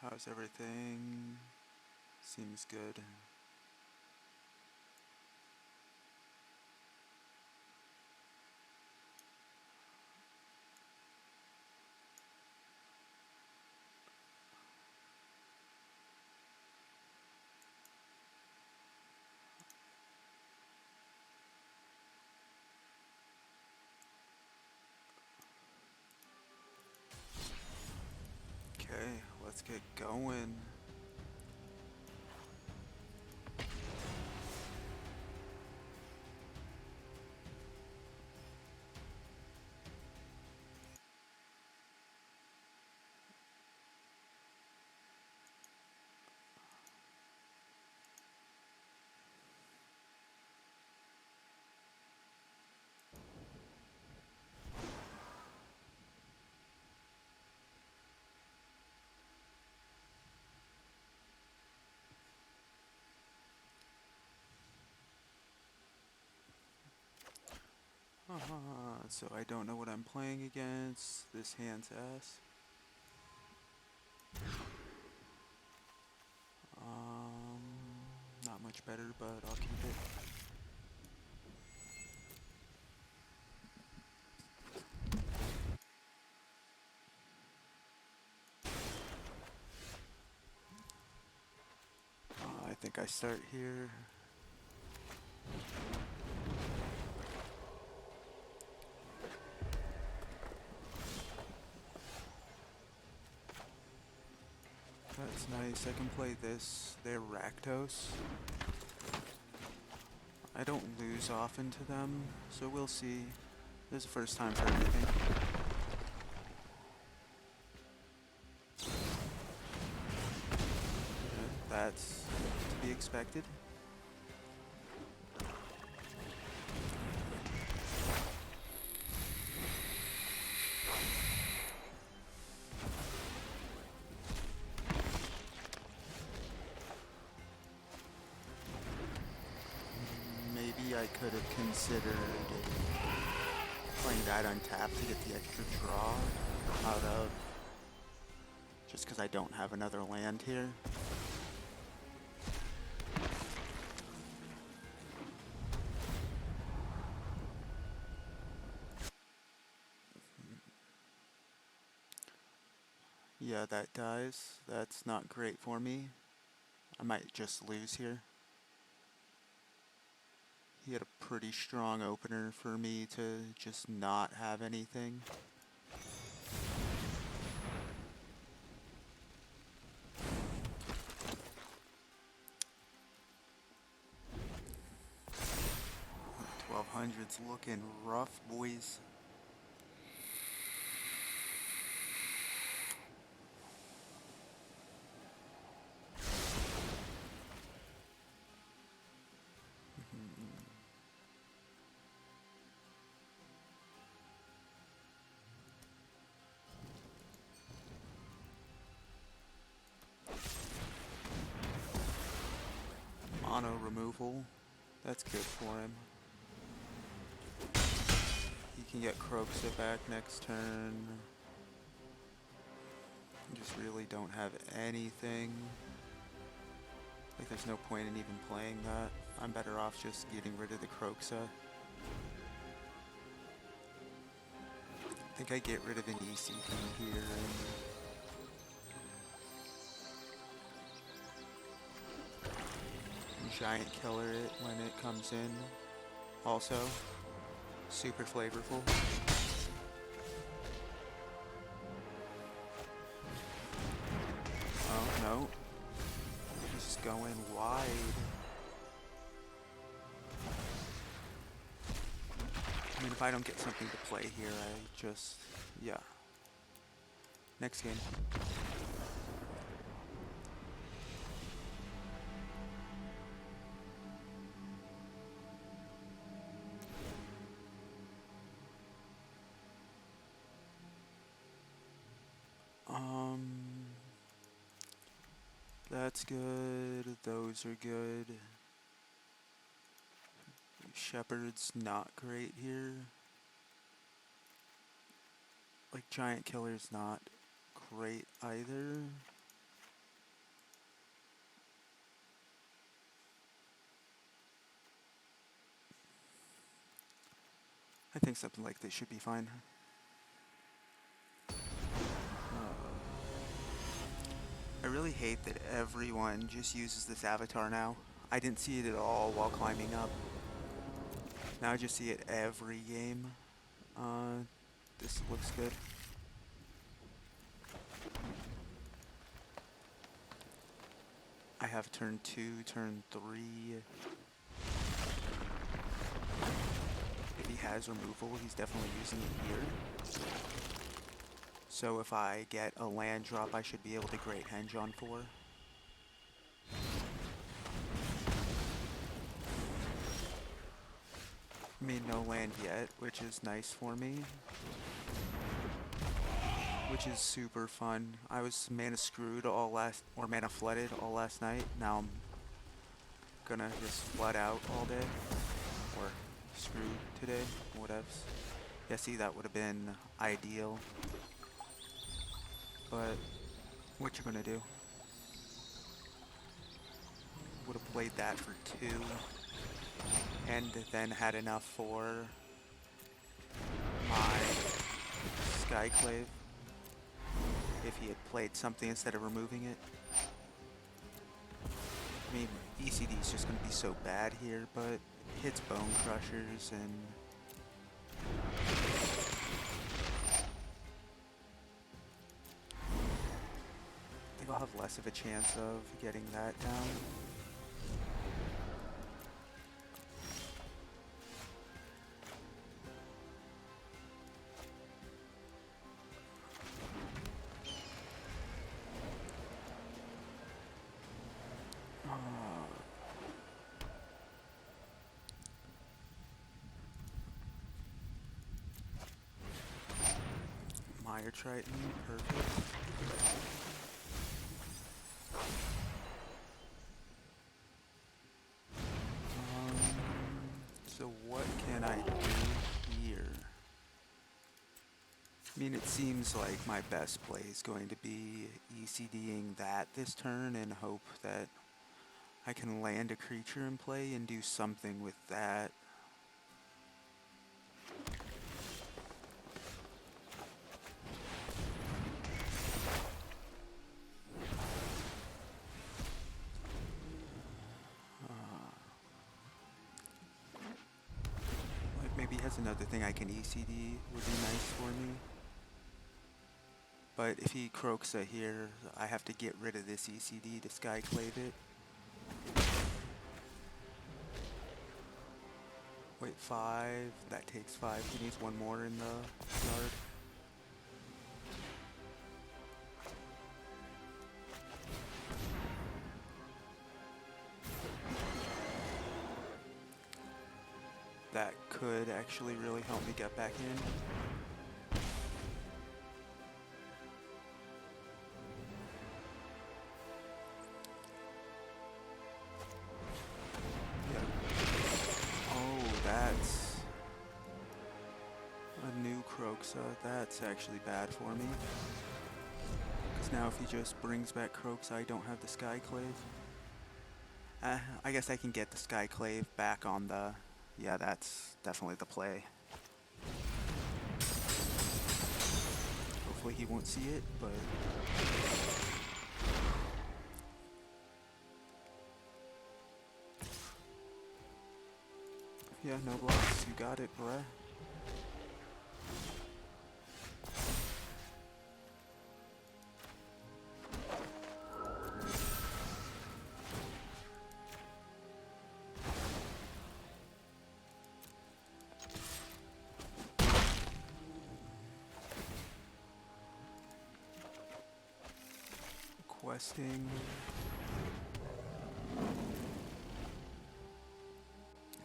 How's everything? Seems good. Okay, let's get going. So I don't know what I'm playing against. This hand's ass. Um, Not much better, but I'll keep it. I think I start here. That's nice. I can play this. They're Rakdos. I don't lose often to them, so we'll see. This is the first time for everything. That's to be expected. Maybe I could have considered playing that untapped to get the extra draw out of, just because I don't have another land here. Yeah, that dies. That's not great for me. I might just lose here. He had a pretty strong opener for me to just not have anything. $1,200's looking rough, boys. Mono removal. That's good for him. He can get Kroxa back next turn. Just really don't have anything. Like, there's no point in even playing that. I'm better off just getting rid of the Kroxa. I think I get rid of an ECP here and Giant Killer it when it comes in. Also, super flavorful. Oh, no. He's going wide. I mean, if I don't get something to play here, I just, yeah. Next game. That's good. Those are good. Shepherd's not great here. Like, Giant Killer's not great either. think something like this should be fine. I really hate that everyone just uses this avatar now. I didn't see it at all while climbing up. Now I just see it every game. This looks good. I have turn 2, turn 3. If he has removal, he's definitely using it here. So if I get a land drop, I should be able to Great Henge on 4. I mean, no land yet, which is nice for me. Which is super fun. I was mana screwed or mana flooded all last night. Now I'm gonna just flood out all day. Or screwed today, whatevs. Yeah, see, that would have been ideal. But what you gonna do? Would have played that for 2 and then had enough for my Skyclave if he had played something instead of removing it. I mean, ECD is just going to be so bad here, but it hits Bone Crushers and I think I'll have less of a chance of getting that down. Mire Triton, perfect. So what can I do here? I mean, it seems like my best play is going to be ECDing that this turn and hope that I can land a creature in play and do something with that. Like maybe he has another thing I can ECD would be nice for me. But if he Croxa here, I have to get rid of this ECD to Skyclave it. Wait, 5. That takes 5. He needs one more in the yard. That could actually really help me get back in. That's actually bad for me. Because now if he just brings back Croaks, I don't have the Skyclave. I guess I can get the Skyclave back on the... Yeah, that's definitely the play. Hopefully he won't see it, but... Yeah, no blocks. You got it, bruh. Questing.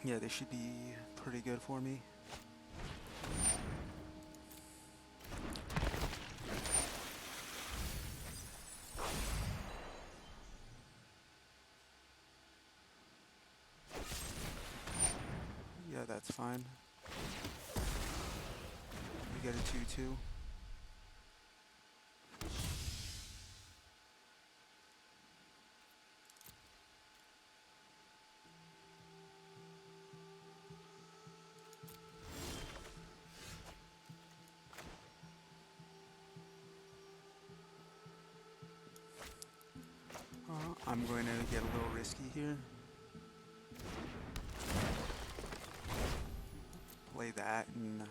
Yeah, this should be pretty good for me. Yeah, that's fine. We get a 2-2. I'm going to get a little risky here. Play that and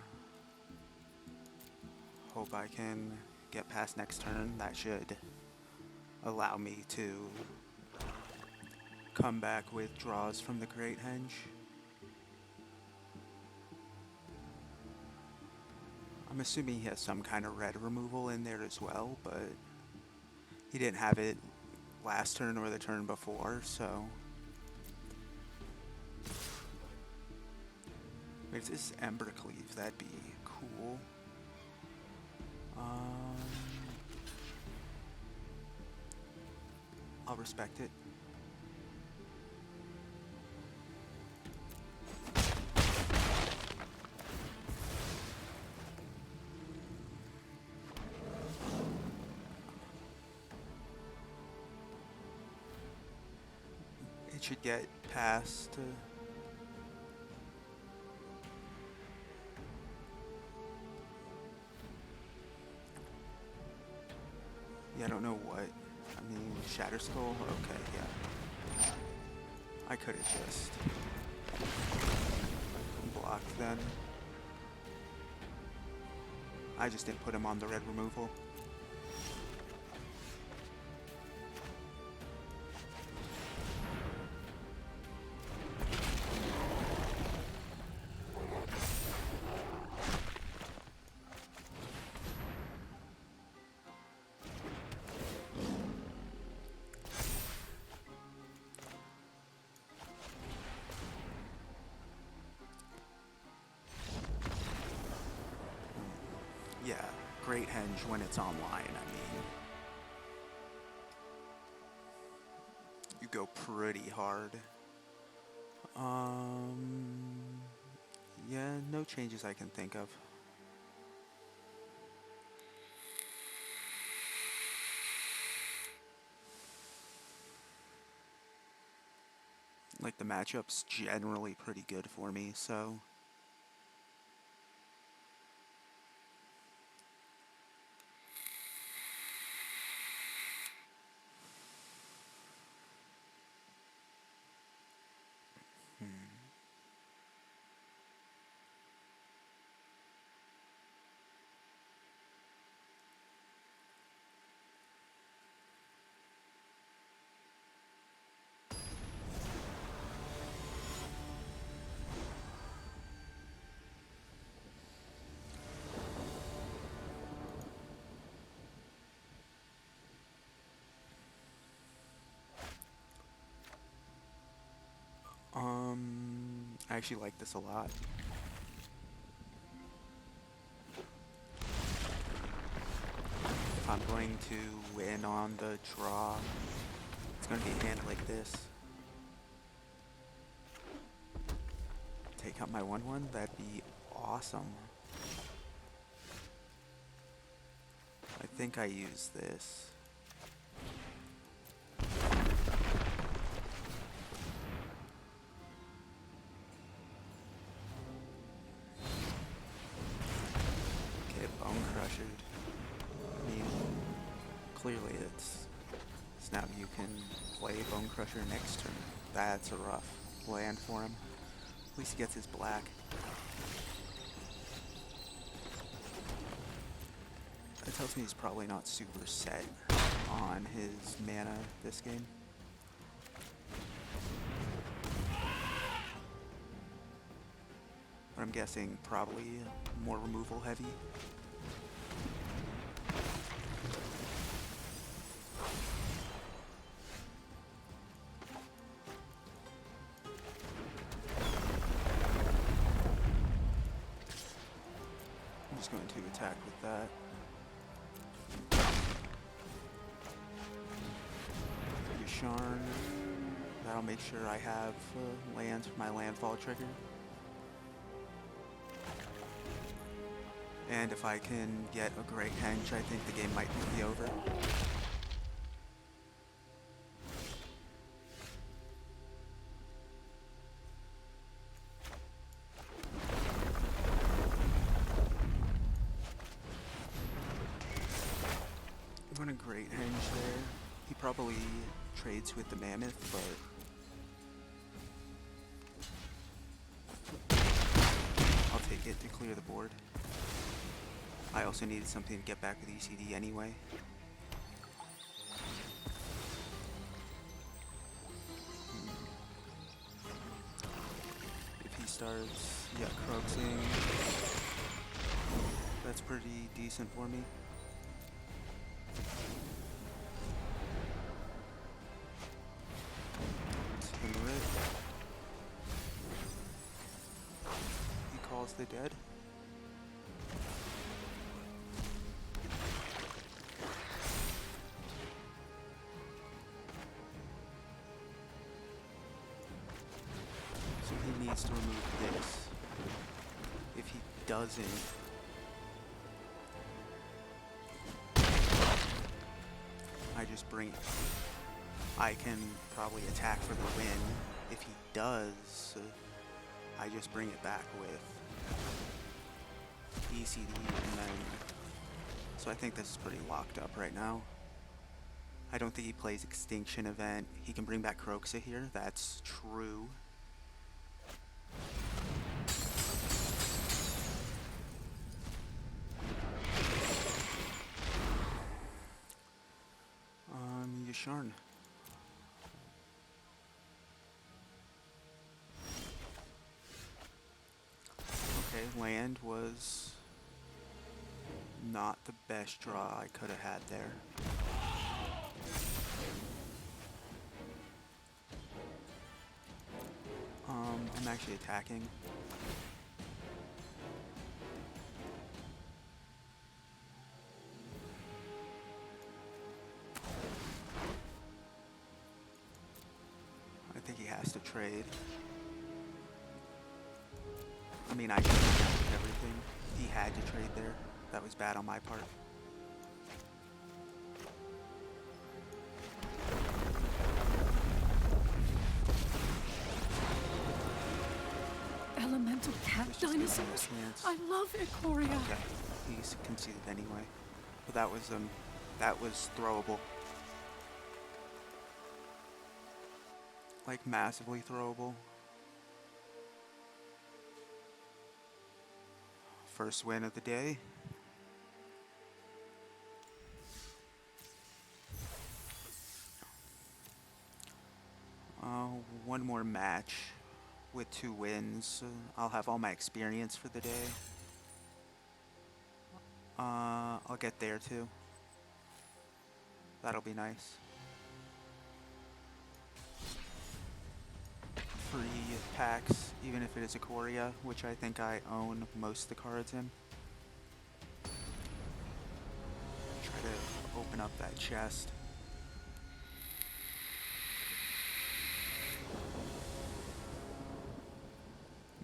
hope I can get past next turn. That should allow me to come back with draws from the Great Henge. I'm assuming he has some kind of red removal in there as well, but he didn't have it last turn or the turn before, so... Wait, is this Ember Cleave? That'd be cool. I'll respect it. It should get past... yeah, I don't know what. I mean, Shatter Skull? Okay, yeah. I could have just blocked then. I just didn't put him on the red removal. Yeah, Great Henge when it's online, I mean. You go pretty hard. Yeah, no changes I can think of. Like, the matchup's generally pretty good for me, so... I actually like this a lot. If I'm going to win on the draw, it's going to be a hand like this. Take out my 1/1, that'd be awesome. I think I use this. I mean, clearly it's now you can play Bone Crusher next turn. That's a rough land for him. At least he gets his black. That tells me he's probably not super set on his mana this game. But I'm guessing probably more removal heavy. I'm just going to attack with that. Sharn. That'll make sure I have lands for my landfall trigger. And if I can get a Great Henge, I think the game might be over. I'm going to Great Henge there. He probably trades with the Mammoth, but I'll take it to clear the board. I also needed something to get back with ECD anyway. If he starts, yeah, Croaxing, that's pretty decent for me. Spin He calls the dead. So he needs to remove this. If he doesn't, I just bring it. I can probably attack for the win. If he does, I just bring it back with ECD and then... So I think this is pretty locked up right now. I don't think he plays Extinction Event. He can bring back Croaxa here, that's true. Yasharn. Okay, land was not the best draw I could have had there. I'm actually attacking. I think he has to trade. I mean, I can do everything. He had to trade there. That was bad on my part. Elemental cat dinosaurs. I love Ikoria. Okay, he's conceded anyway. But that was throwable. Like massively throwable. First win of the day. One more match with 2 wins. I'll have all my experience for the day. I'll get there too. That'll be nice. Free packs, even if it is Ikoria, which I think I own most of the cards in. Try to open up that chest.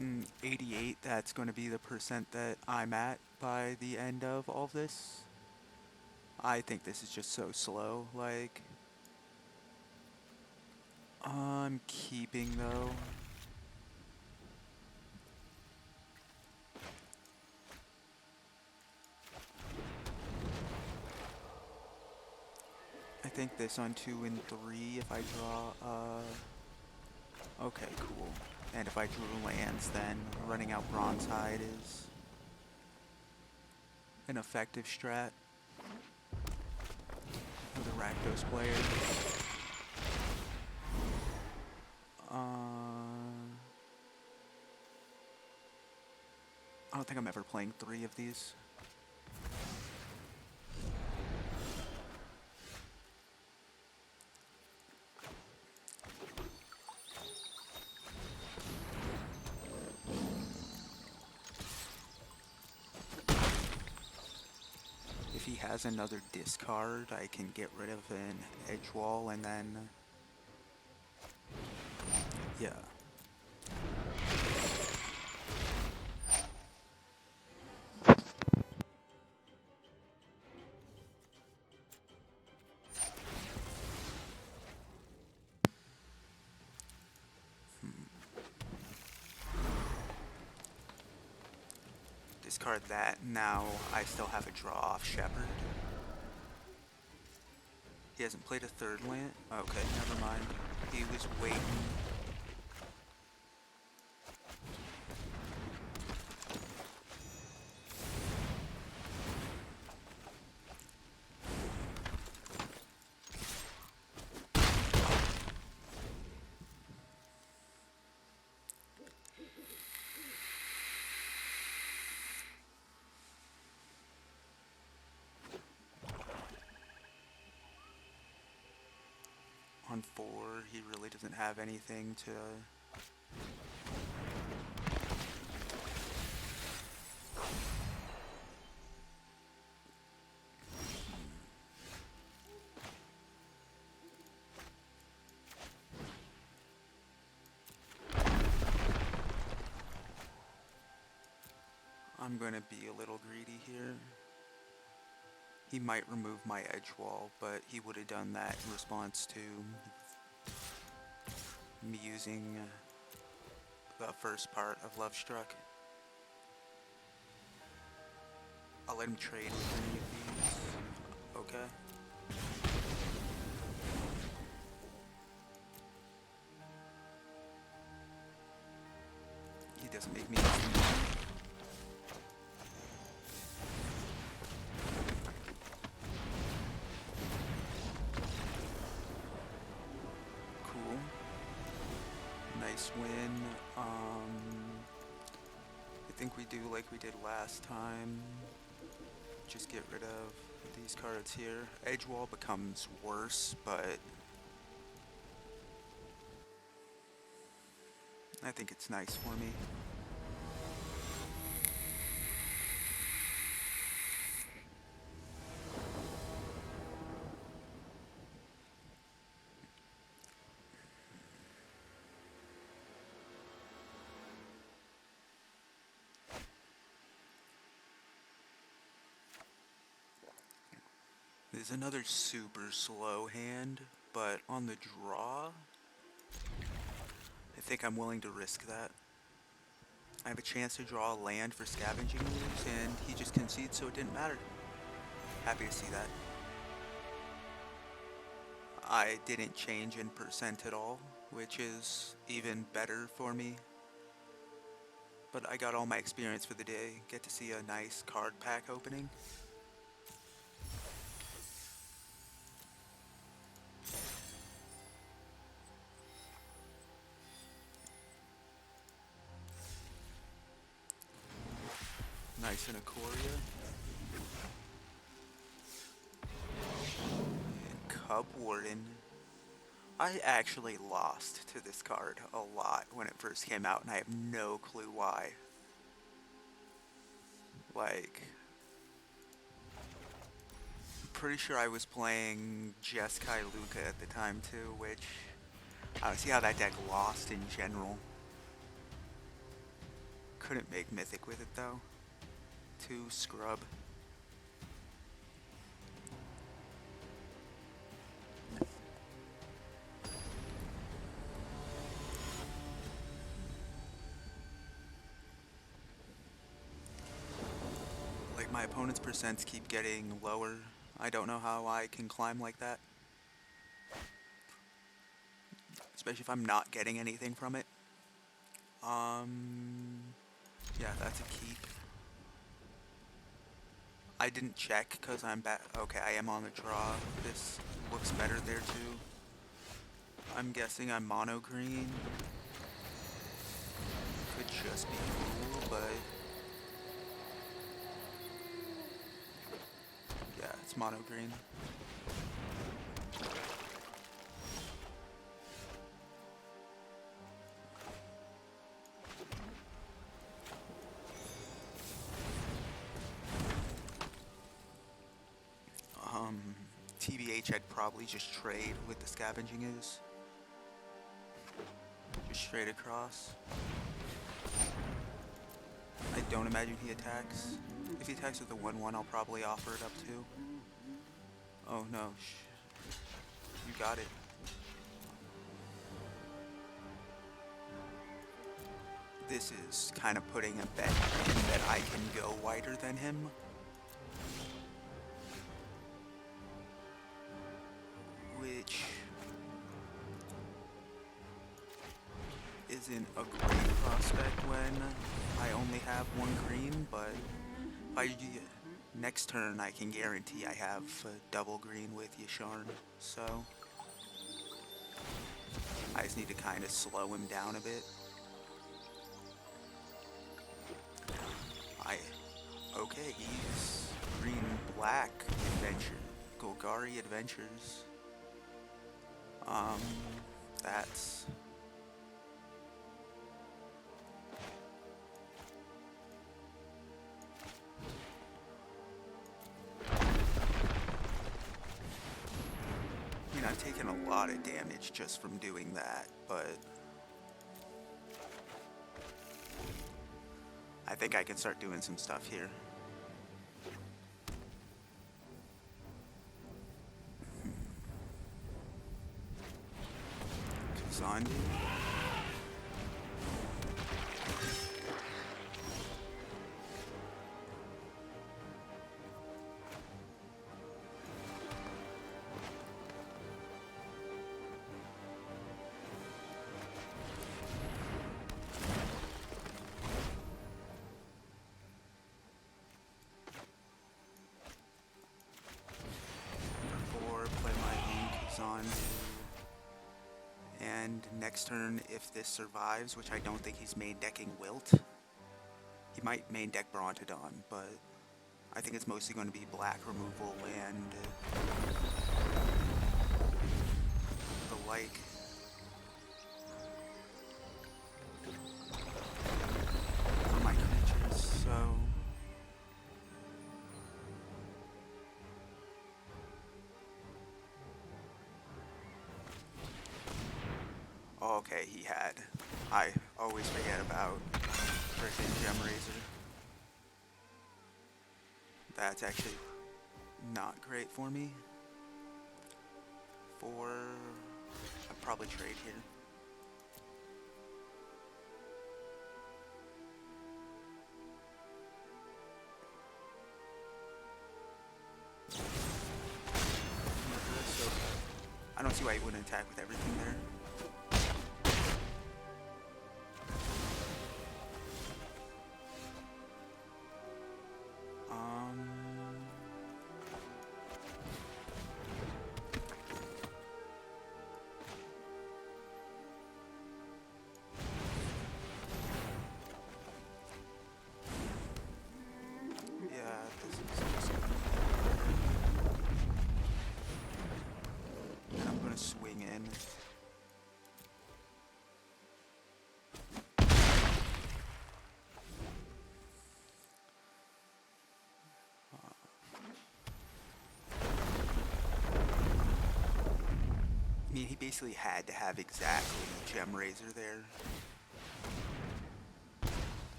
Mm, 88, that's going to be the percent that I'm at by the end of all this. I think this is just so slow, like... I'm keeping though. I think this on 2 and 3 if I draw, okay, cool. And if I drew lands, then running out Bronzehide is an effective strat for the Rakdos player. I don't think I'm ever playing 3 of these. If he has another discard, I can get rid of an edge wall and then... yeah. Discard that. Now I still have a draw off Shepherd. He hasn't played a third land? Okay, never mind. He was waiting. On 4, he really doesn't have anything to... I'm gonna be a little greedy here. He might remove my edge wall, but he would have done that in response to me using the first part of Love Struck. I'll let him trade with any of these. Okay. He doesn't make me anything. Cool. Nice win. I think we do like we did last time. Just get rid of these cards here. Edge wall becomes worse, but I think it's nice for me. There's another super slow hand, but on the draw, I think I'm willing to risk that. I have a chance to draw a land for scavenging moves, and he just concedes, so it didn't matter. Happy to see that. I didn't change in percent at all, which is even better for me. But I got all my experience for the day. Get to see a nice card pack opening. Nice in Ikoria. And Cub Warden. I actually lost to this card a lot when it first came out, and I have no clue why. Like, I'm pretty sure I was playing Jeskai Luca at the time too, which I don't see how that deck lost in general. Couldn't make Mythic with it though. 2 scrub. Like, my opponent's percents keep getting lower. I don't know how I can climb like that. Especially if I'm not getting anything from it. Yeah, that's a keep. I didn't check because I'm back. Okay, I am on the draw. This looks better there too. I'm guessing I'm mono green. Could just be cool, but yeah, it's mono green. TBH, I'd probably just trade with the scavenging ooze. Just straight across. I don't imagine he attacks. If he attacks with the 1/1, I'll probably offer it up too. Oh no, you got it. This is kind of putting a bet in that I can go wider than him. isn't a great prospect when I only have one green, but next turn I can guarantee I have double green with Yasharn, so I just need to kind of slow him down a bit. Okay, he's green black adventure, Golgari Adventures. That's I mean, I've taken a lot of damage just from doing that, but I think I can start doing some stuff here. Kazandu. And next turn, if this survives, which I don't think he's main decking Wilt, he might main deck Brontodon, but I think it's mostly going to be black removal and the like. For my creatures, so okay, he had. I always forget about freaking Gem Razor. That's actually not great for me. I'd probably trade here. I don't see why he wouldn't attack with everything there. Swing in. I mean, he basically had to have exactly Gem Razor there.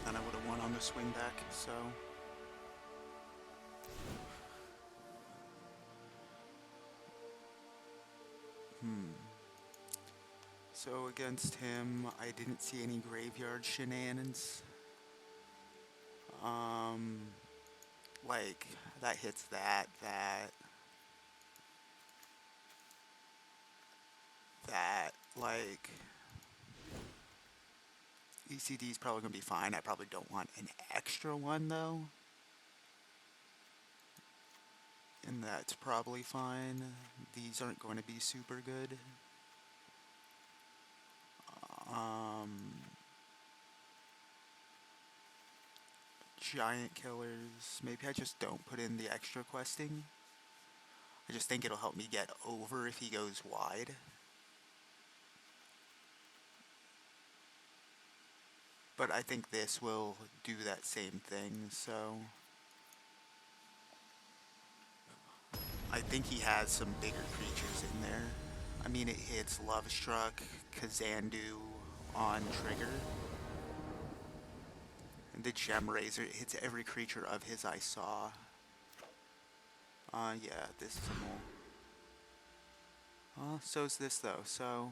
And I would have won on the swing back, so. So against him, I didn't see any graveyard shenanigans. Like, that hits that, like, ECD is probably going to be fine. I probably don't want an extra one, though. And that's probably fine. These aren't going to be super good. Giant killers. Maybe I just don't put in the extra questing. I just think it'll help me get over if he goes wide. But I think this will do that same thing, so I think he has some bigger creatures in there. I mean, it hits Love Struck, Kazandu on trigger. And the Gem Razor, it hits every creature of his I saw. Yeah, this is a mole. So's this though. So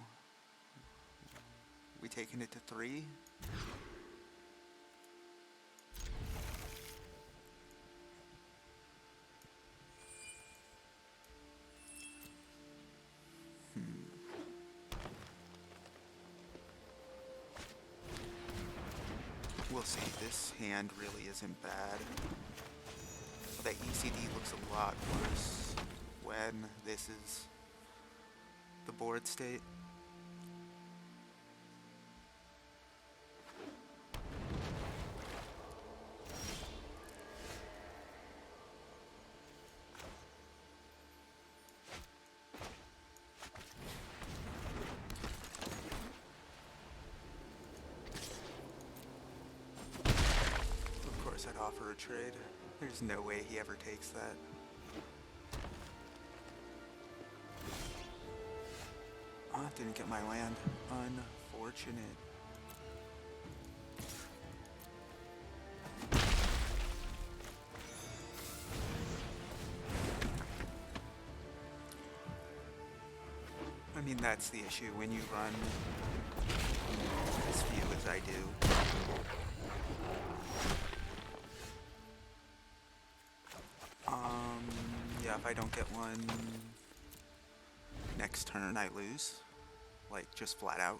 we taking it to 3. We'll see. This hand really isn't bad. That ECD looks a lot worse when this is the board state. Of course, I'd offer a trade. There's no way he ever takes that. Didn't get my land. Unfortunate. I mean, that's the issue when you run as few as I do. Yeah, if I don't get one next turn, I lose. Like, just flat out.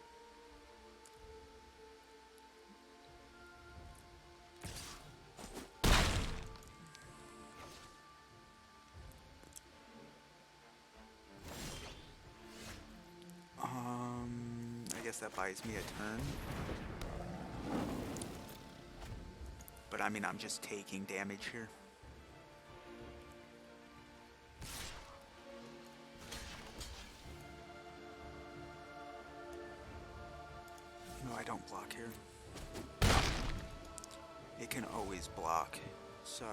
I guess that buys me a turn. But I mean, I'm just taking damage here. No, I don't block here. It can always block, so.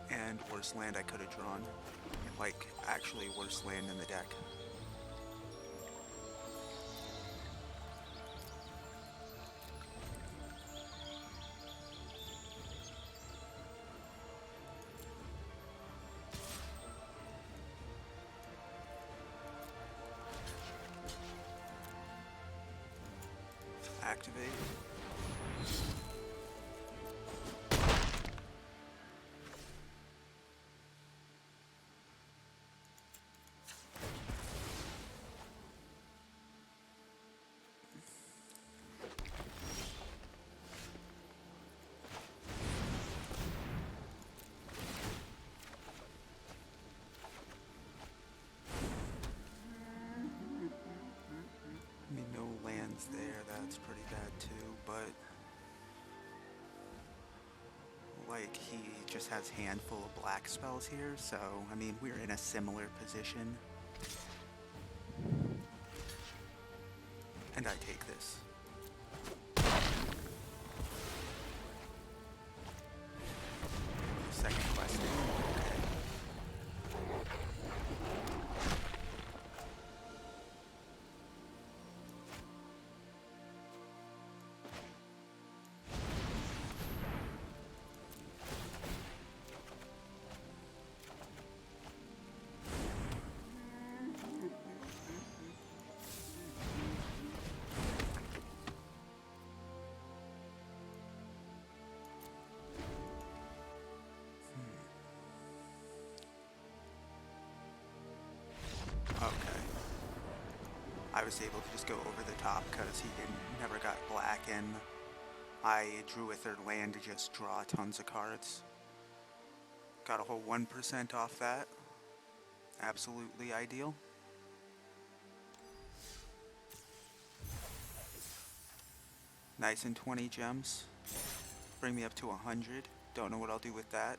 And worst land I could have drawn. Like, actually worst land in the deck. Activate. I mean, no lands there, that's pretty bad too, but like, he just has handful of black spells here, so I mean, we're in a similar position. And I take this. Second question. Okay. Okay. I was able to just go over the top because he never got black, and I drew a third land to just draw tons of cards. Got a whole 1% off that. Absolutely ideal. Nice and 20 gems. Bring me up to 100. Don't know what I'll do with that.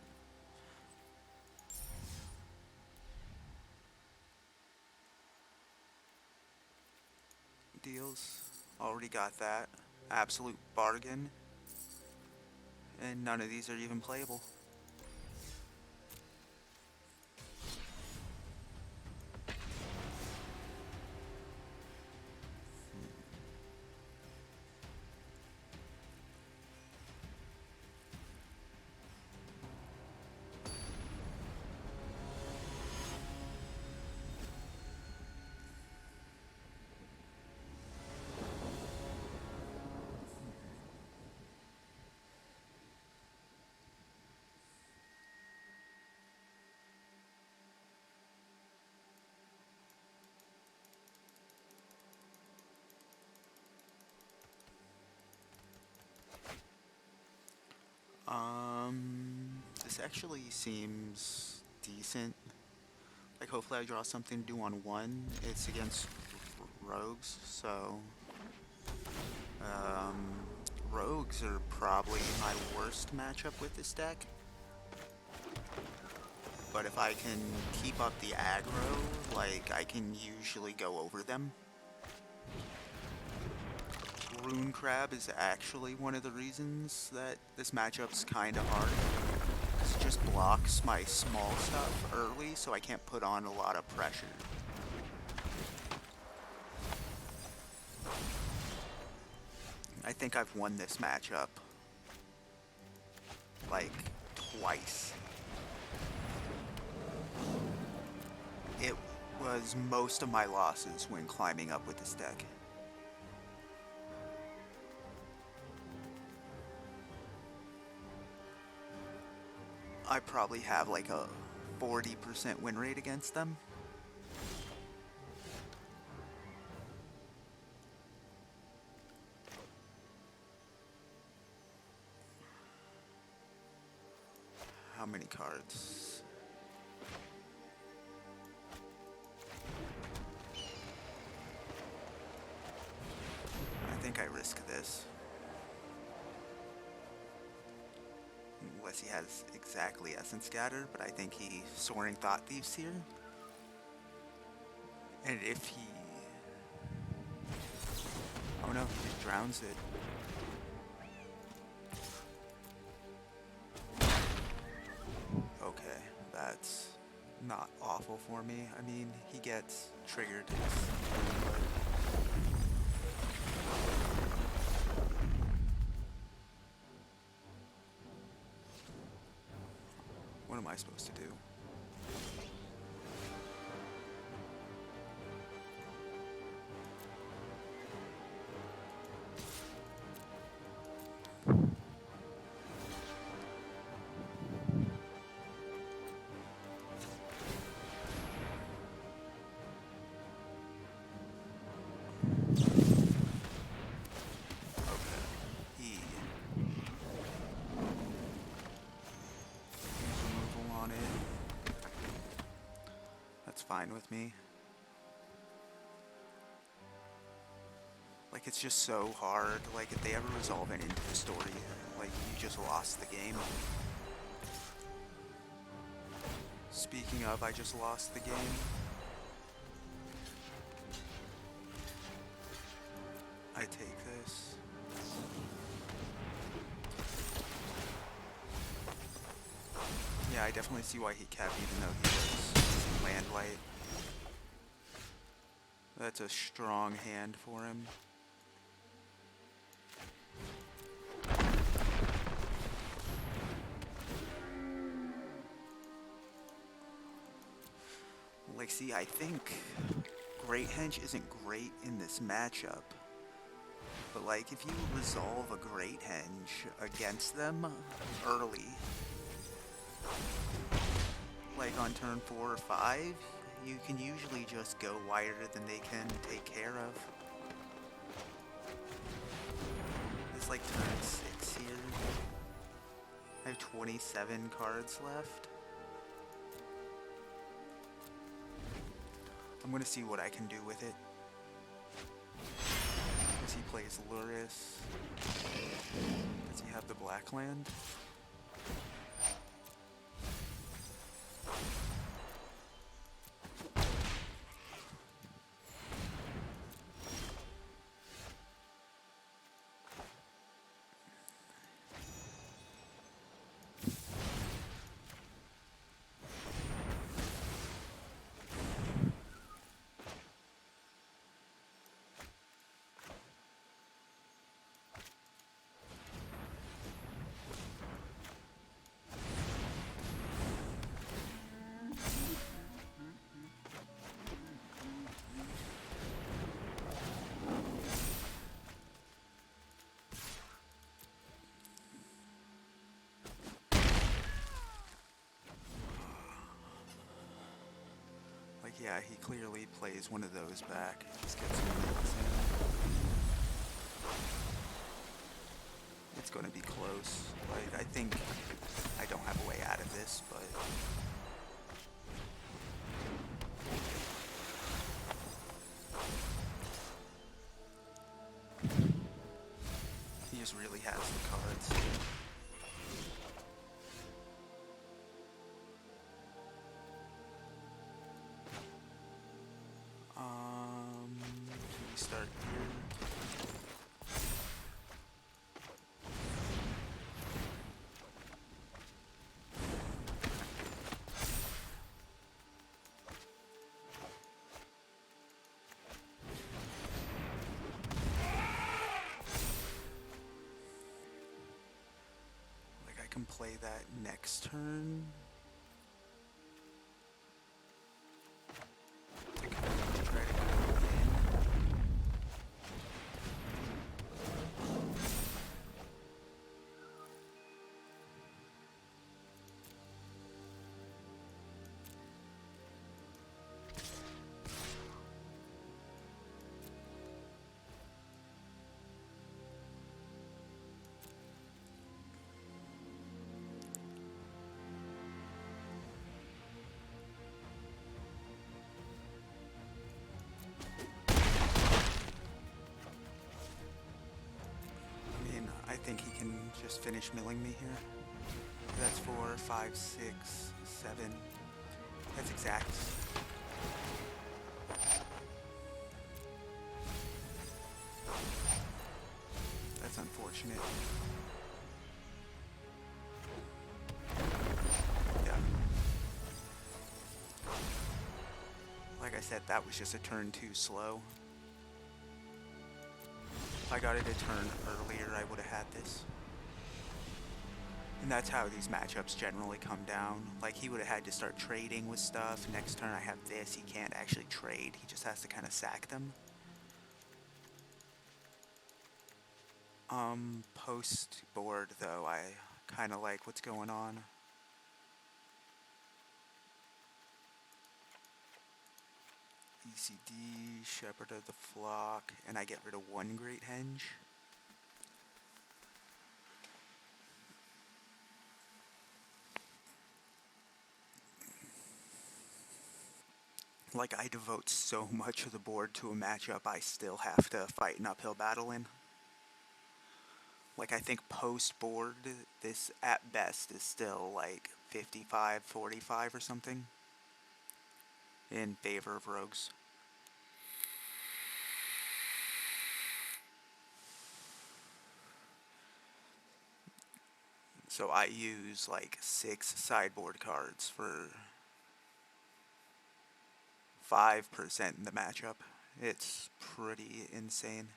Deals. Already got that. Absolute bargain. And none of these are even playable. This actually seems decent. Like, hopefully I draw something to do on one. It's against rogues, so... rogues are probably my worst matchup with this deck. But if I can keep up the aggro, like, I can usually go over them. Rune Crab is actually one of the reasons that this matchup's kinda hard. It just blocks my small stuff early, so I can't put on a lot of pressure. I think I've won this matchup, like, twice. It was most of my losses when climbing up with this deck. I probably have like a 40% win rate against them. How many cards? I think I risk this. Unless he has exactly Essence Scatter, but I think he Soaring Thought Thieves here. And if he... oh no, he drowns it. Okay, that's not awful for me. I mean, he gets triggered. What am I supposed to do? Fine with me. Like, it's just so hard. Like, if they ever resolve it into the story, like, you just lost the game. Speaking of, I just lost the game. I take this. Yeah, I definitely see why he kept, even though he was land light. That's a strong hand for him. Like, see, I think Great Henge isn't great in this matchup. But, like, if you resolve a Great Henge against them early, like on turn 4 or 5, you can usually just go wider than they can take care of. It's like turn 6 here. I have 27 cards left. I'm gonna see what I can do with it. Because he plays Luris. Does he have the black land? Yeah, he clearly plays one of those back. Just gets some hits in. It's going to be close. Like, I think I don't have a way out of this, but... he just really has the cards. Can we start here? Like I can play that next turn. To try to go in. I think he can just finish milling me here. That's 4, 5, 6, 7. That's exact. That's unfortunate. Yeah. Like I said, that was just a turn too slow. If I got it a turn earlier, I would have had this. And that's how these matchups generally come down. Like, he would have had to start trading with stuff. Next turn I have this. He can't actually trade. He just has to kind of sack them. Post board, though, I kind of like what's going on. ECD, Shepherd of the Flock, and I get rid of one Great Henge. Like, I devote so much of the board to a matchup I still have to fight an uphill battle in. Like, I think post-board, this at best is still like 55-45 or something in favor of rogues. So I use like 6 sideboard cards for 5% in the matchup. It's pretty insane.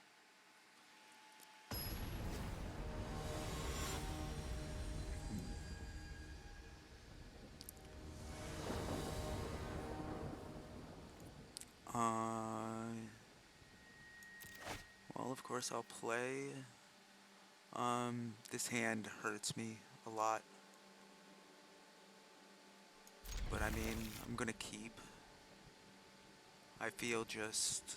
Well, of course I'll play. This hand hurts me a lot. But I mean, I'm gonna keep. I feel just...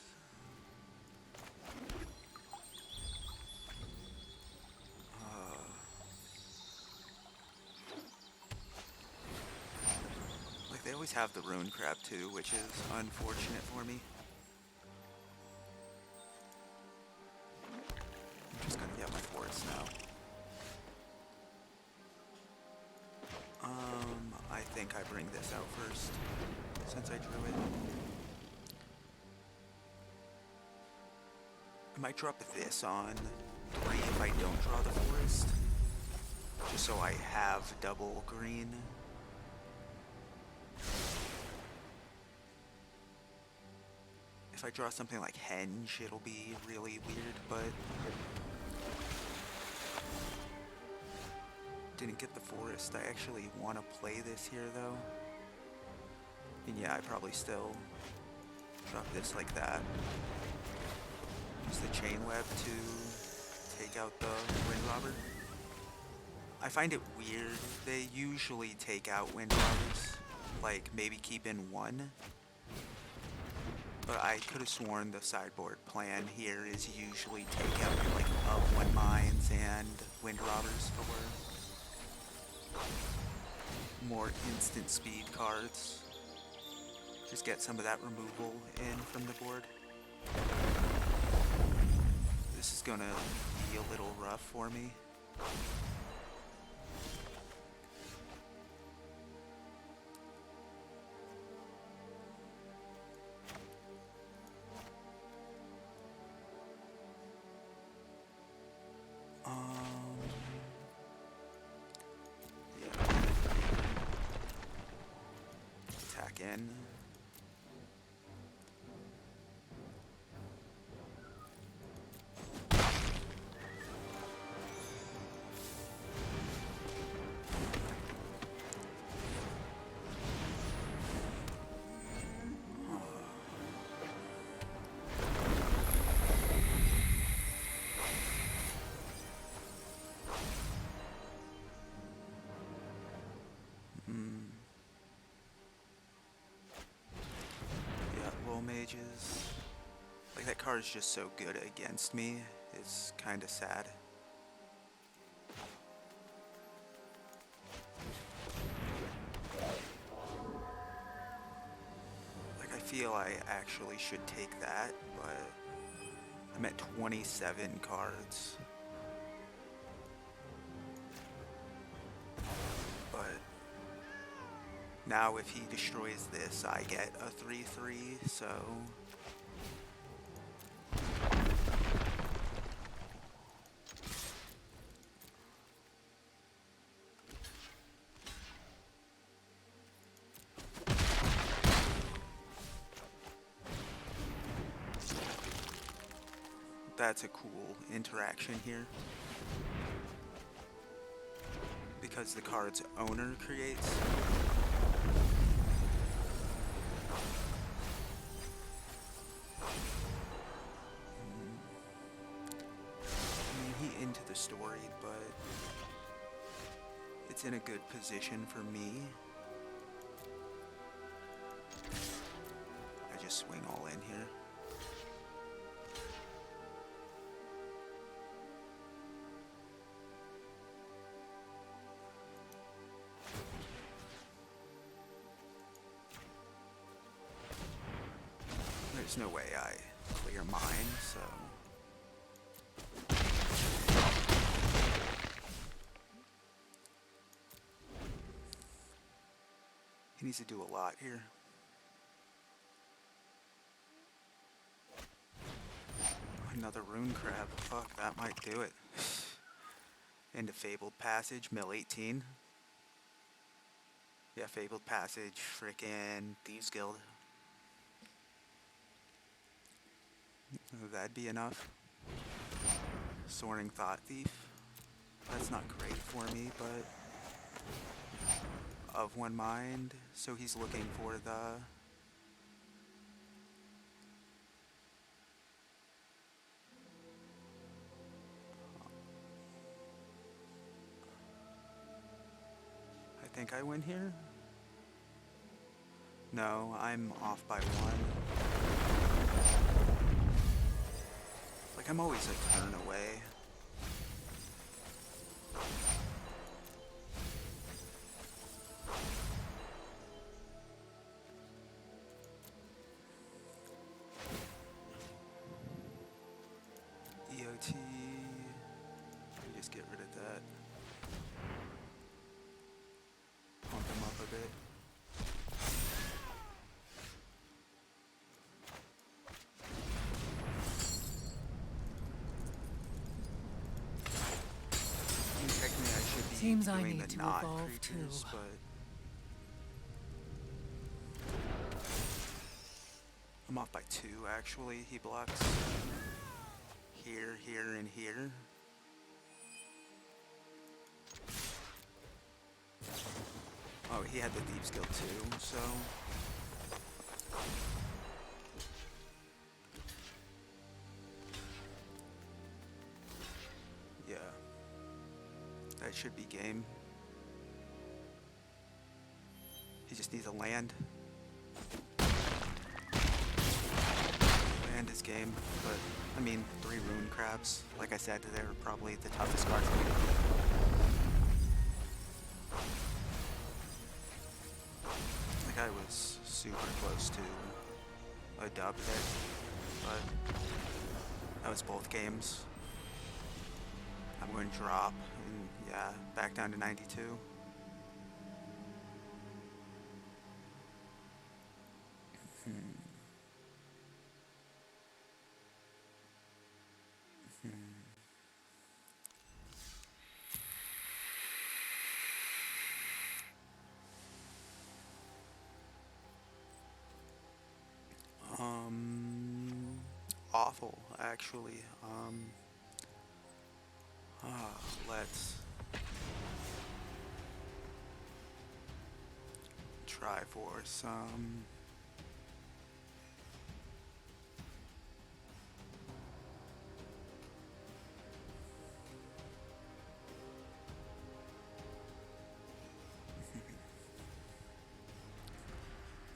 like, they always have the Rune Crab too, which is unfortunate for me. I'm just gonna get my forest now. I think I bring this out first, since I drew it. I might drop this on 3 if I don't draw the forest, just so I have double green. If I draw something like Henge, it'll be really weird, but... didn't get the forest. I actually want to play this here, though. And yeah, I probably still drop this like that. Use the chain web to take out the wind robber. I find it weird. They usually take out wind robbers, like maybe keep in 1. But I could have sworn the sideboard plan here is usually take out like up 1 mines and wind robbers for more instant speed cards. Just get some of that removal in from the board. This is gonna be a little rough for me. Yeah. Attack in. Mages. Like, that card is just so good against me. It's kind of sad. Like, I feel I actually should take that, but I'm at 27 cards. But now if he destroys this, I get a 3/3, so... That's a cool interaction here. Because the card's owner creates. He into the story, but it's in a good position for me. I just swing all in here. There's no way I clear mine, so... He needs to do a lot here. Another rune crab. Fuck, that might do it. Into Fabled Passage, mill 18. Yeah, Fabled Passage, frickin' Thieves Guild. That'd be enough. Soaring Thought Thief. That's not great for me, but... Of One Mind, so he's looking for the... I think I win here? No, I'm off by 1. Like, I'm always a turn away. EOT. Just get rid of that. Pump him up a bit. Technically, I should be Seems I doing need the to not evolve creatures, too. but I'm off by 2 actually. He blocks here, here, and here. Oh, he had the Thieves Guild too, so... Yeah. That should be game. He just needs a land. Land is game, but, I mean, 3 rune crabs. Like I said, they're probably the toughest cards. was super close to a dub there, but that was both games. I'm going to drop, and yeah, back down to 92. Awful, actually. Let's try for some.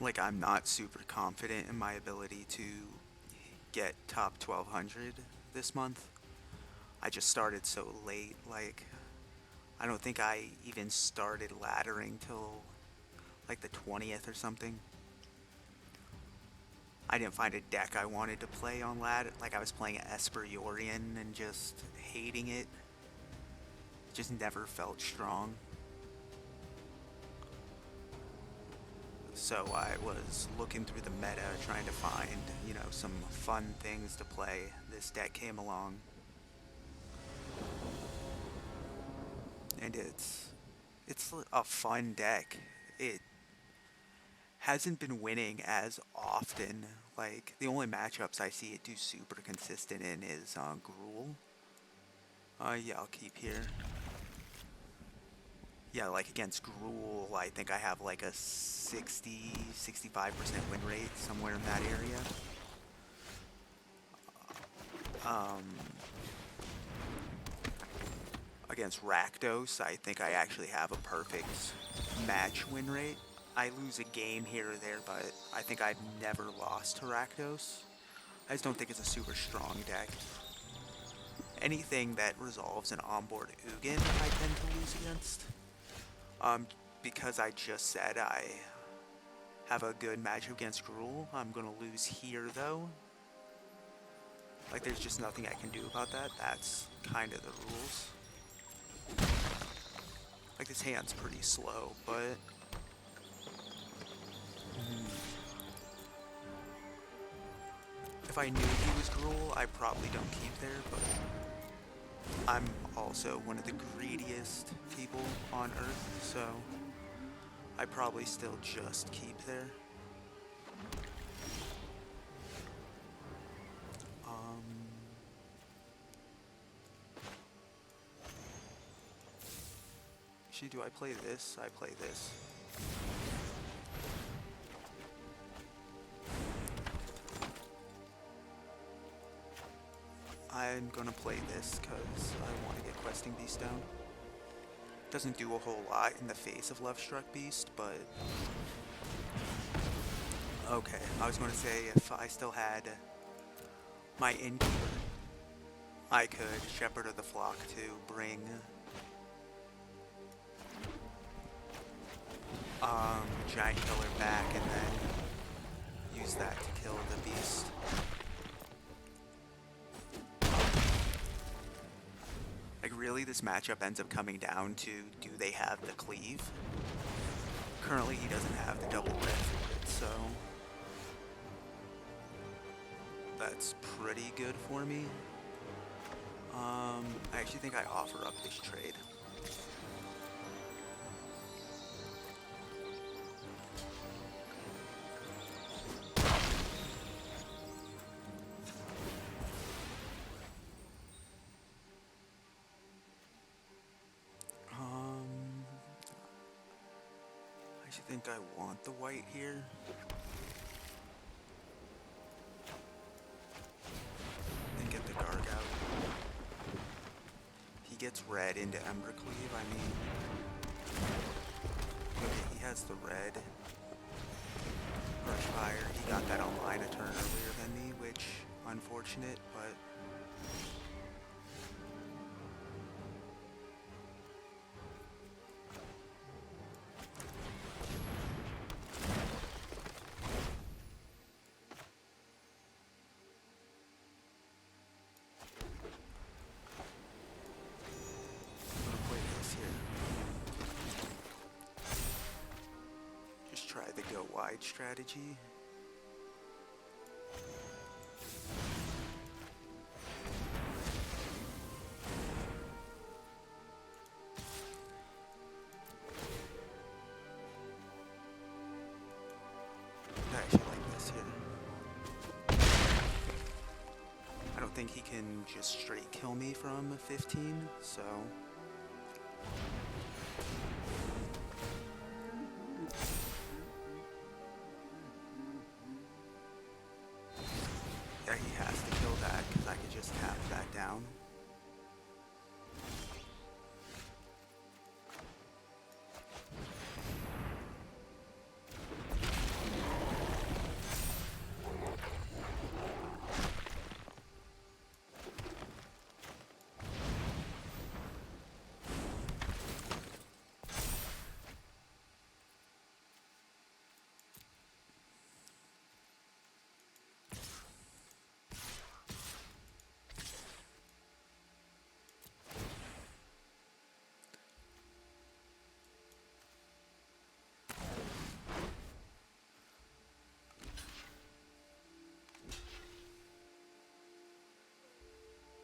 Like, I'm not super confident in my ability to get top 1200 this month. I just started so late, like, I don't think I even started laddering till like the 20th or something. I didn't find a deck I wanted to play on ladder. Like, I was playing Esper Yorion and just hating it. Just never felt strong. So I was looking through the meta trying to find, you know, some fun things to play. This deck came along. And it's a fun deck. It hasn't been winning as often. Like, the only matchups I see it do super consistent in is Gruul. Yeah, I'll keep here. Yeah, like against Gruul, I think I have like a 65% win rate, somewhere in that area. Against Rakdos, I think I actually have a perfect match win rate. I lose a game here or there, but I think I've never lost to Rakdos. I just don't think it's a super strong deck. Anything that resolves an onboard Ugin, I tend to lose against. Because I just said I have a good matchup against Gruul, I'm gonna lose here though. Like, there's just nothing I can do about that. That's kind of the rules. Like, this hand's pretty slow, but if I knew he was Gruul, I probably don't keep there, but I'm also one of the greediest people on Earth, so I probably still just keep there. Actually, do I play this? I play this. I'm gonna play this because I want to get Questing Beast down. Doesn't do a whole lot in the face of Love Struck Beast, but okay. I was gonna say, if I still had my Innkeeper, I could Shepherd of the Flock to bring Giant Killer back and then use that to kill the beast. Like, really, this matchup ends up coming down to, do they have the cleave? Currently, he doesn't have the double red for it, so that's pretty good for me. I actually think I offer up this trade. I think I want the white here. And get the Garg out. He gets red into Embercleave, I mean... Okay, he has the red. Brush Fire, he got that online a turn earlier than me, which, unfortunate, but... the go wide strategy. I actually like this here. I don't think he can just straight kill me from 15, so... yeah, he has to kill that, because I could just tap that down.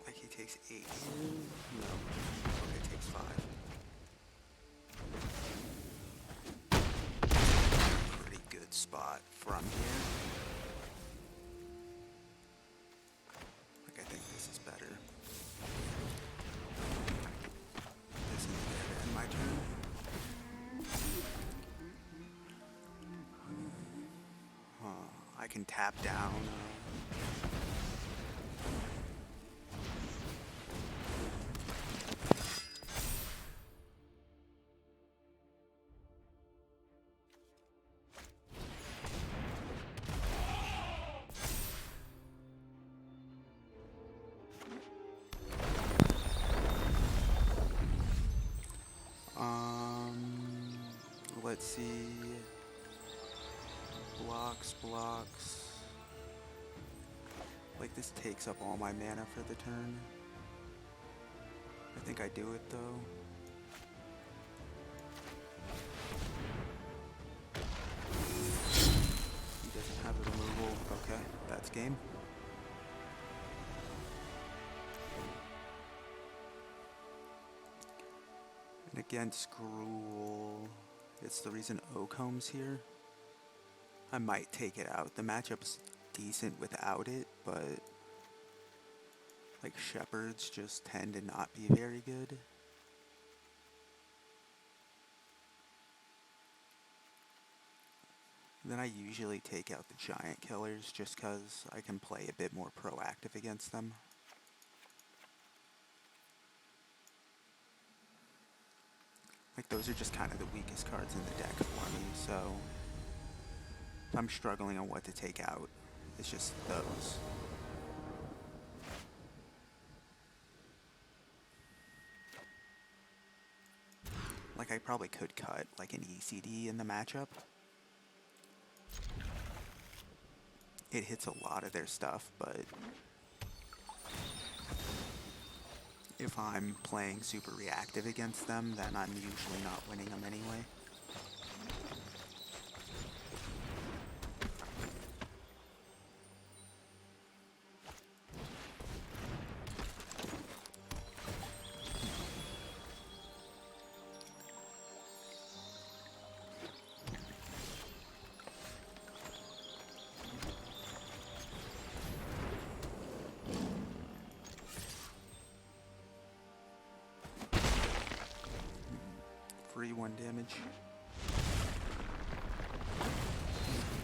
Like he takes 8. No. Okay, takes 5. Pretty good spot from here. Like I think this is better. This is good. And my turn. I can tap down. Let's see. Blocks. Like this takes up all my mana for the turn. I think I do it though. He doesn't have the removal. Okay, that's game. And against Gruul, it's the reason Oakhome's here. I might take it out. The matchup's decent without it, but like shepherds just tend to not be very good. And then I usually take out the giant killers just because I can play a bit more proactive against them. Like those are just kind of the weakest cards in the deck for me, so if I'm struggling on what to take out, it's just those. Like I probably could cut like an ECD in the matchup. It hits a lot of their stuff, but if I'm playing super reactive against them, then I'm usually not winning them anyway. Free 1 damage.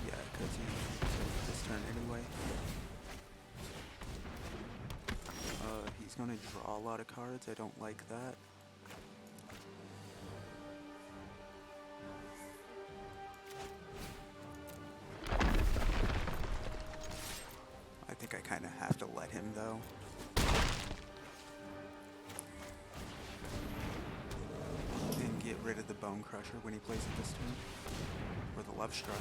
Yeah, because he took this turn anyway. He's gonna draw a lot of cards. I don't like that. I think I kind of have to let him though. Get rid of the Bone Crusher when he plays it this turn. Or the Love Struck.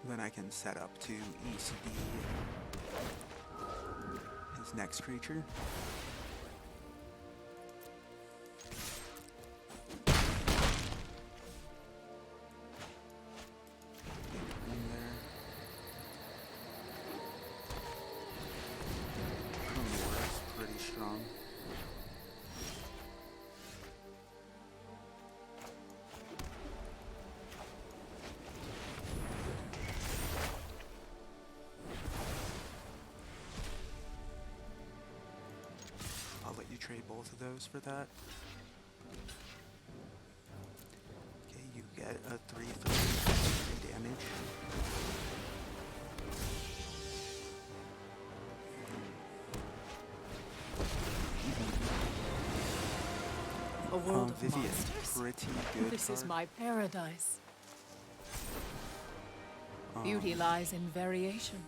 Then I can set up to ECD his next creature. Pretty strong. I'll let you trade both of those for that. Okay, you get a 3/3 damage. A world of Vivian, monsters? pretty good This is card. my paradise. Beauty lies in variation.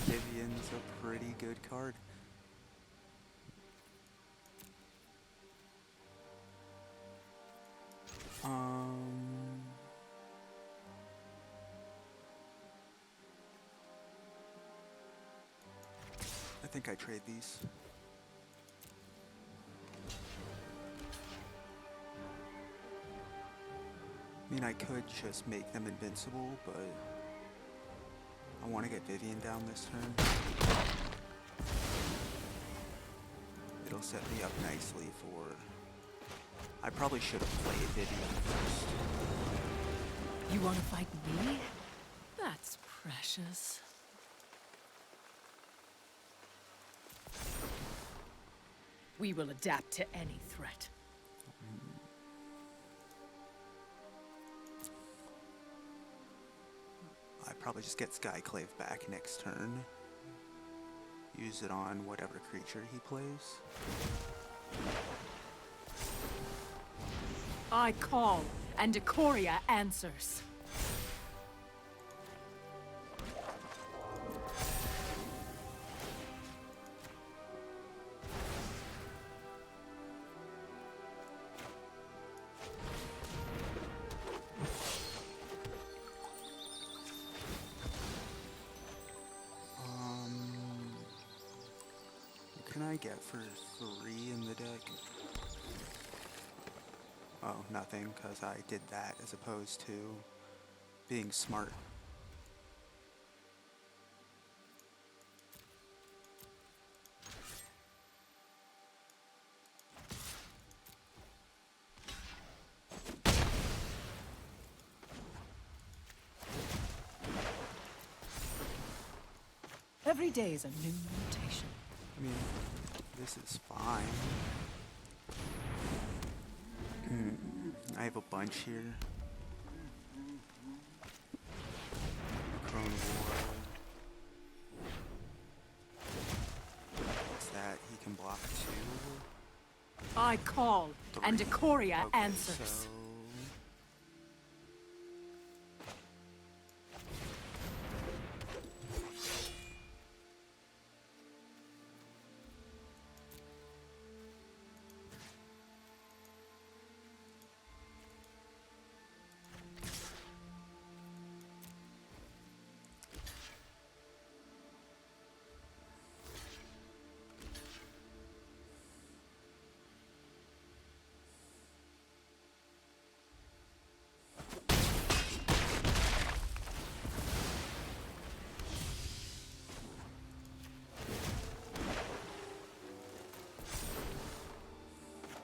Vivian's a pretty good card. I think I trade these. I mean, I could just make them invincible, but I want to get Vivian down this turn. It'll set me up nicely for... I probably should have played Vivian first. You want to fight me? That's precious. We will adapt to any threat. I'd probably just get Skyclave back next turn. Use it on whatever creature he plays. I call, and Ikoria answers. What can I get for 3 in the deck? Oh, nothing, because I did that as opposed to being smart. Every day is a new mutation. I mean, this is fine. I have a bunch here. Crone War. What's that? He can block 2. I call, and 3. Ikoria Okay, answers. so...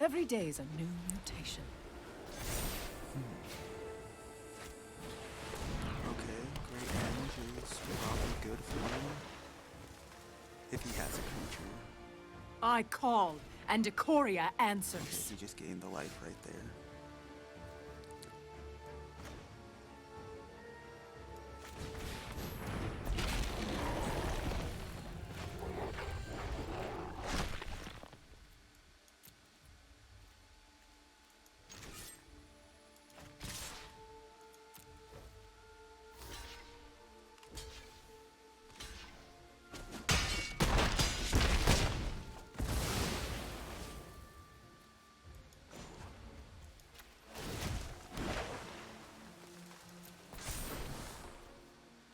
Every day is a new mutation. Okay, great damage is probably good for him. If he has a creature. I call, and Ikoria answers. Okay, he just gained the life right there.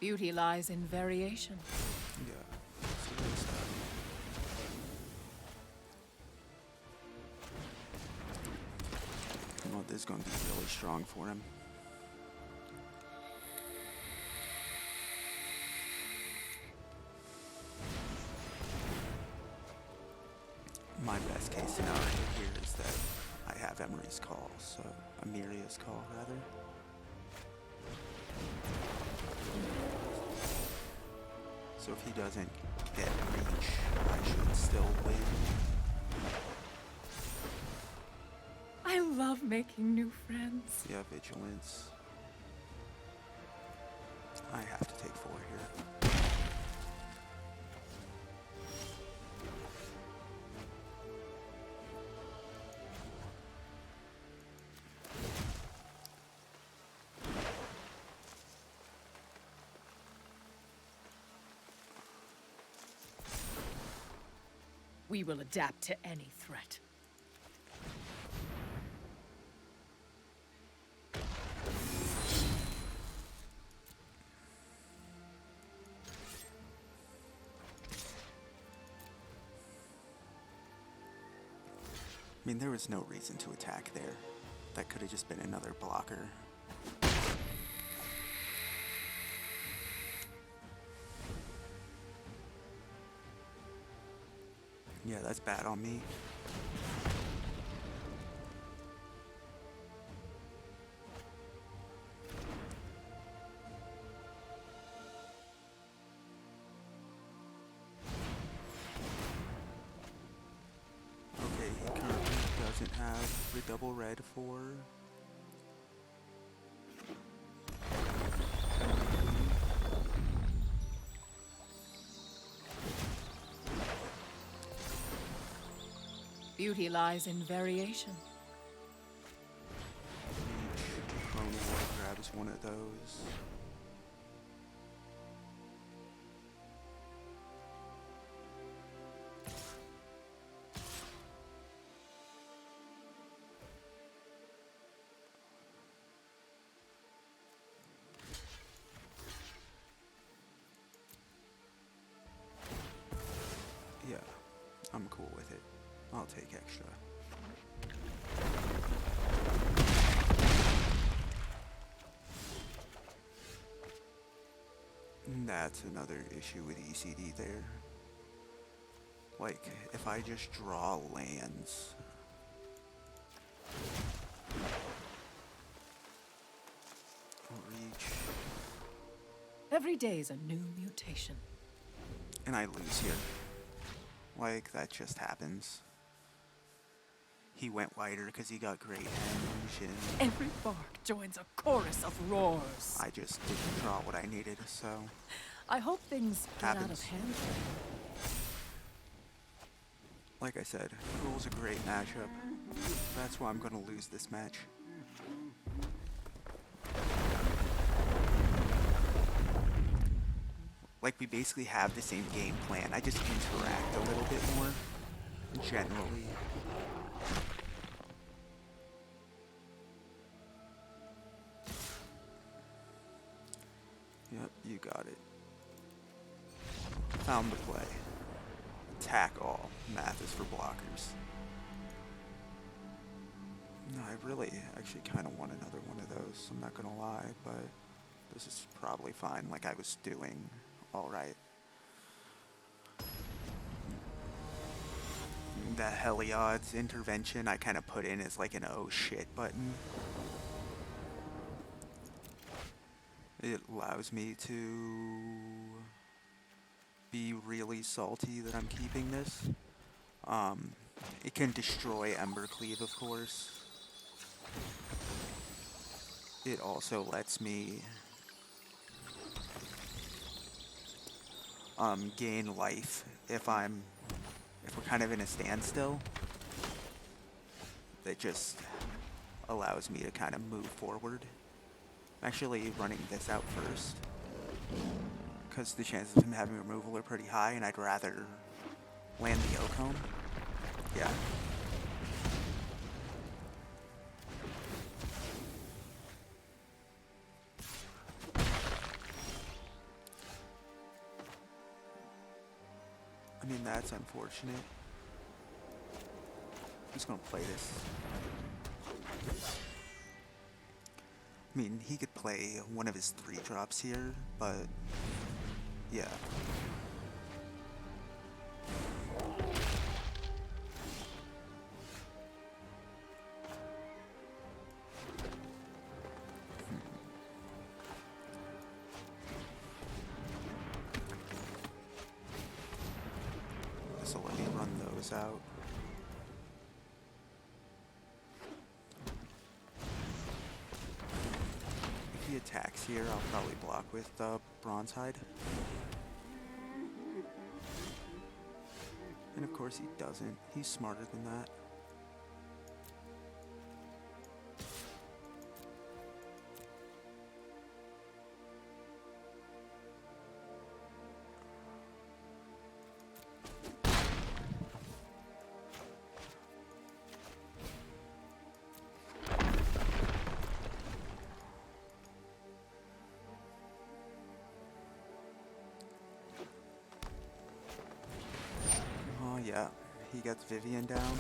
Beauty lies in variation. Yeah. That's the good stuff. Well, this is going to be really strong for him. My best case scenario here is that I have Emery's Call, so Amiria's Call, rather. So if he doesn't get reach, I should still win. I love making new friends. Yeah, Vigilance. I have to take 4 here. We will adapt to any threat. I mean, there was no reason to attack there. That could have just been another blocker. Yeah, that's bad on me. Okay, he currently doesn't have the double red for... Beauty lies in variation. Clone War grabs one of those. Yeah, I'm cool with it. I'll take extra. That's another issue with ECD there. Like, if I just draw lands... Reach... Every day is a new mutation. and I lose here. Like, that just happens. He went wider because he got great henge, and Every bark joins a chorus of roars. I just didn't draw what I needed, so... I hope things get out Happens. of hand for him. Like I said, Cruel's a great matchup. That's why I'm going to lose this match. Like, we basically have the same game plan. I just interact a little bit more, generally. Yep, you got it. Found the play. Attack all. Math is for blockers. No, I really actually kind of want another one of those. I'm not gonna lie, but this is probably fine. Like, I was doing alright. The Heliod's intervention I kind of put in as like an oh shit button. It allows me to be really salty that I'm keeping this. It can destroy Embercleave, of course. It also lets me gain life if we're kind of in a standstill. That just allows me to kind of move forward. I'm actually running this out first, because the chances of him having removal are pretty high, and I'd rather land the Ocone. Yeah. I mean, that's unfortunate. I'm just gonna play this. I mean, he could play one of his 3-drops here, but yeah. This'll let me run those out. If he attacks here, I'll probably block with Bronze Hide. And of course he doesn't. He's smarter than that. Oh yeah, he gets Vivian down.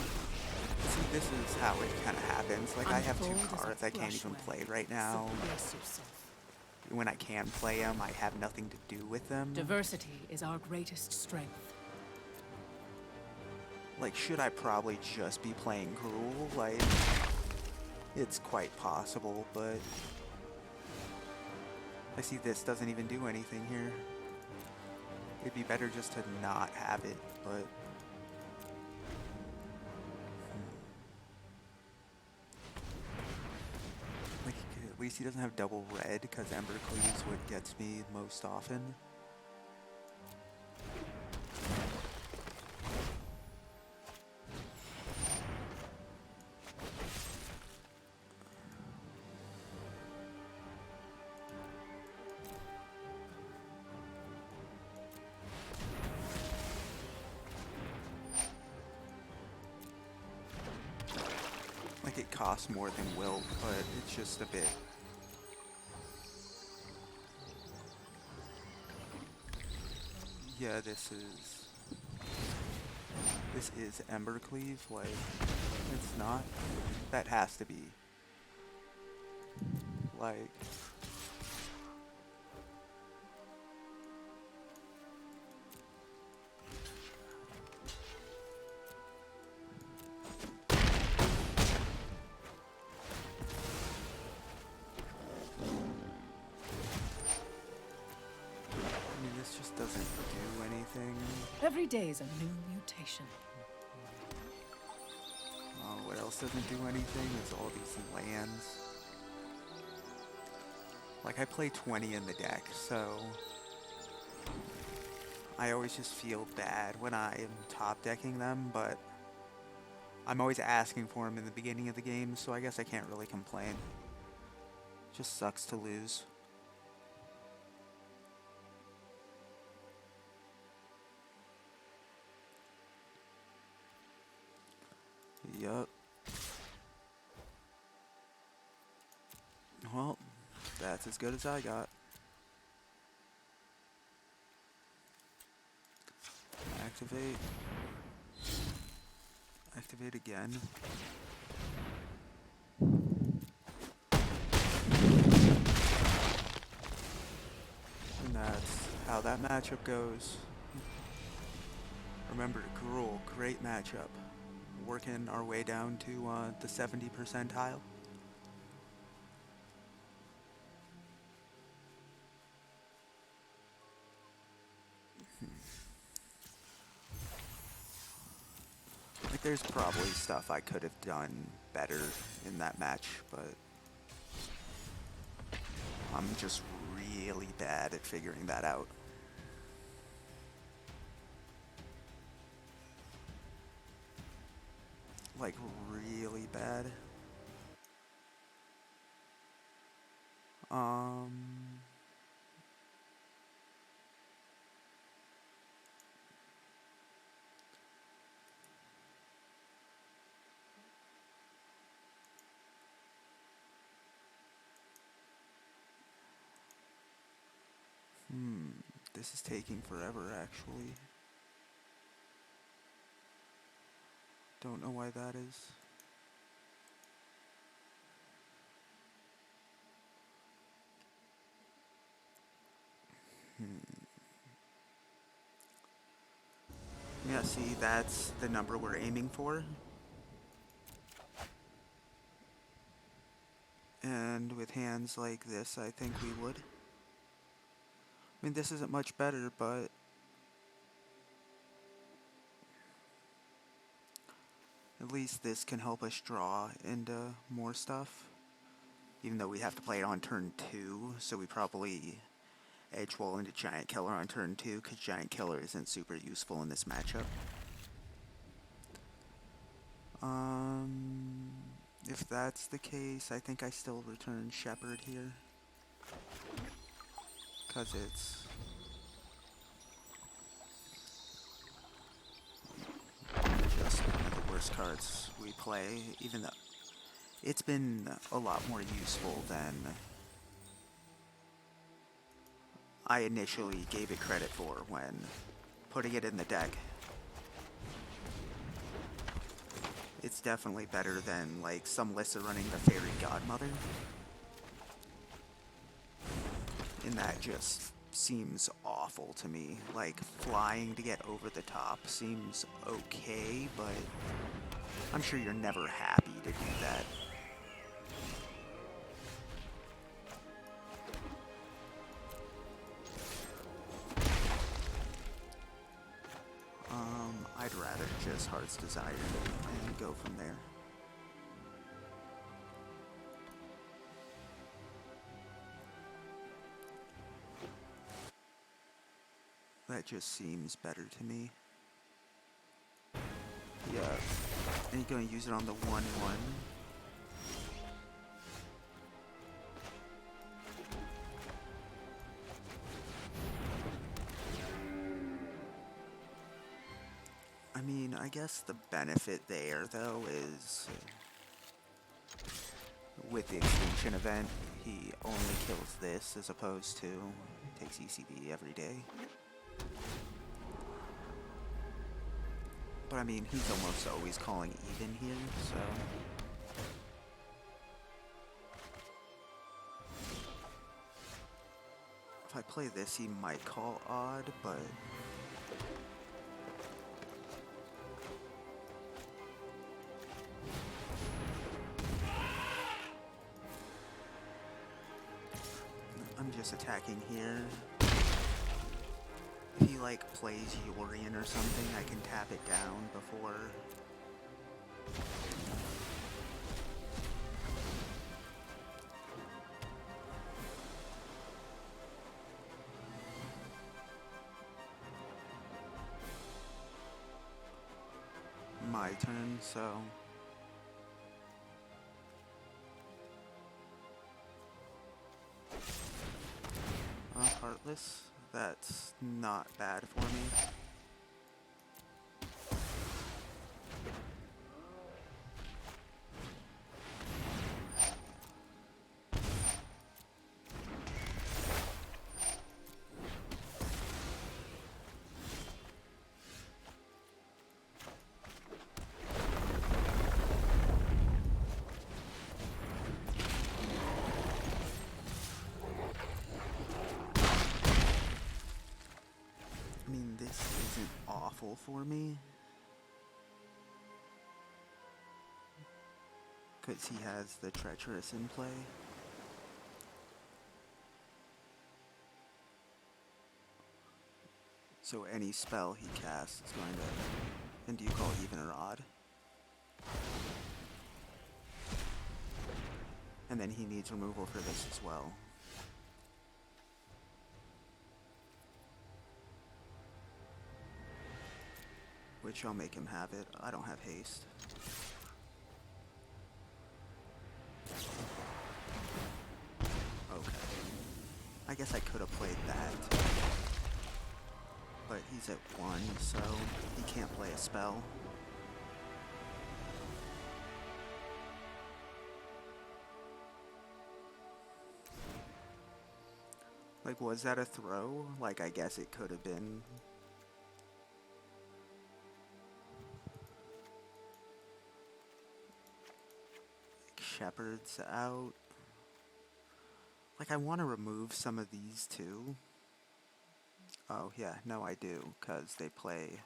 See, this is how it kind of happens. Like, I have 2 cards I can't even play right now. When I can play them, I have nothing to do with them. Diversity is our greatest strength. Like, should I probably just be playing Gruul? Like, it's quite possible, but I see this doesn't even do anything here. It'd be better just to not have it, but like, at least he doesn't have double red, because Embercleave is what gets me most often. Like, it costs more than Wilt, but it's just a bit. Yeah, this is Embercleave. Like, it's not. That has to be. Like, this just doesn't do anything. Every day is a new mutation. What else doesn't do anything is all these lands. Like, I play 20 in the deck, so I always just feel bad when I am top decking them, but I'm always asking for them in the beginning of the game, so I guess I can't really complain. Just sucks to lose. Yup. Well, that's as good as I got. Activate. Activate again. And that's how that matchup goes. Remember, Gruul, great matchup. Working our way down to the 70 percentile. Like, there's probably stuff I could have done better in that match, but I'm just really bad at figuring that out. Like, really bad. This is taking forever, actually. Don't know why that is. Yeah, see, that's the number we're aiming for. And with hands like this, I think we would. I mean, this isn't much better, but at least this can help us draw into more stuff. Even though we have to play it on turn 2, so we probably edge wall into Giant Killer on turn 2, because Giant Killer isn't super useful in this matchup. If that's the case, I think I still return Shepherd here. Because it's just one of the worst cards we play, even though it's been a lot more useful than I initially gave it credit for when putting it in the deck. It's definitely better than, like, some lists are running the Fairy Godmother. And that just seems awful to me. Like, flying to get over the top seems okay, but I'm sure you're never happy to do that. I'd rather just Heart's Desire and go from there. That just seems better to me. Yeah, and you're going to use it on the 1-1. I mean, I guess the benefit there, though, is with the Extinction event, he only kills this as opposed to takes ECB every day. But I mean, he's almost always calling even here, so... If I play this, he might call odd, but... I'm just attacking here. If he, like, plays Yorion or something, I can tap it down before... my turn, so... Heartless. That's not bad for me. I mean, this isn't awful for me. Because he has the Treacherous in play. So any spell he casts is going to... And do you call even or odd? And then he needs removal for this as well. Which I'll make him have it. I don't have haste. Okay. I guess I could have played that. But he's at 1, so he can't play a spell. Like, was that a throw? Like, I guess it could have been. Shepherds out. Like, I want to remove some of these too. Oh, yeah, no, I do, because they play.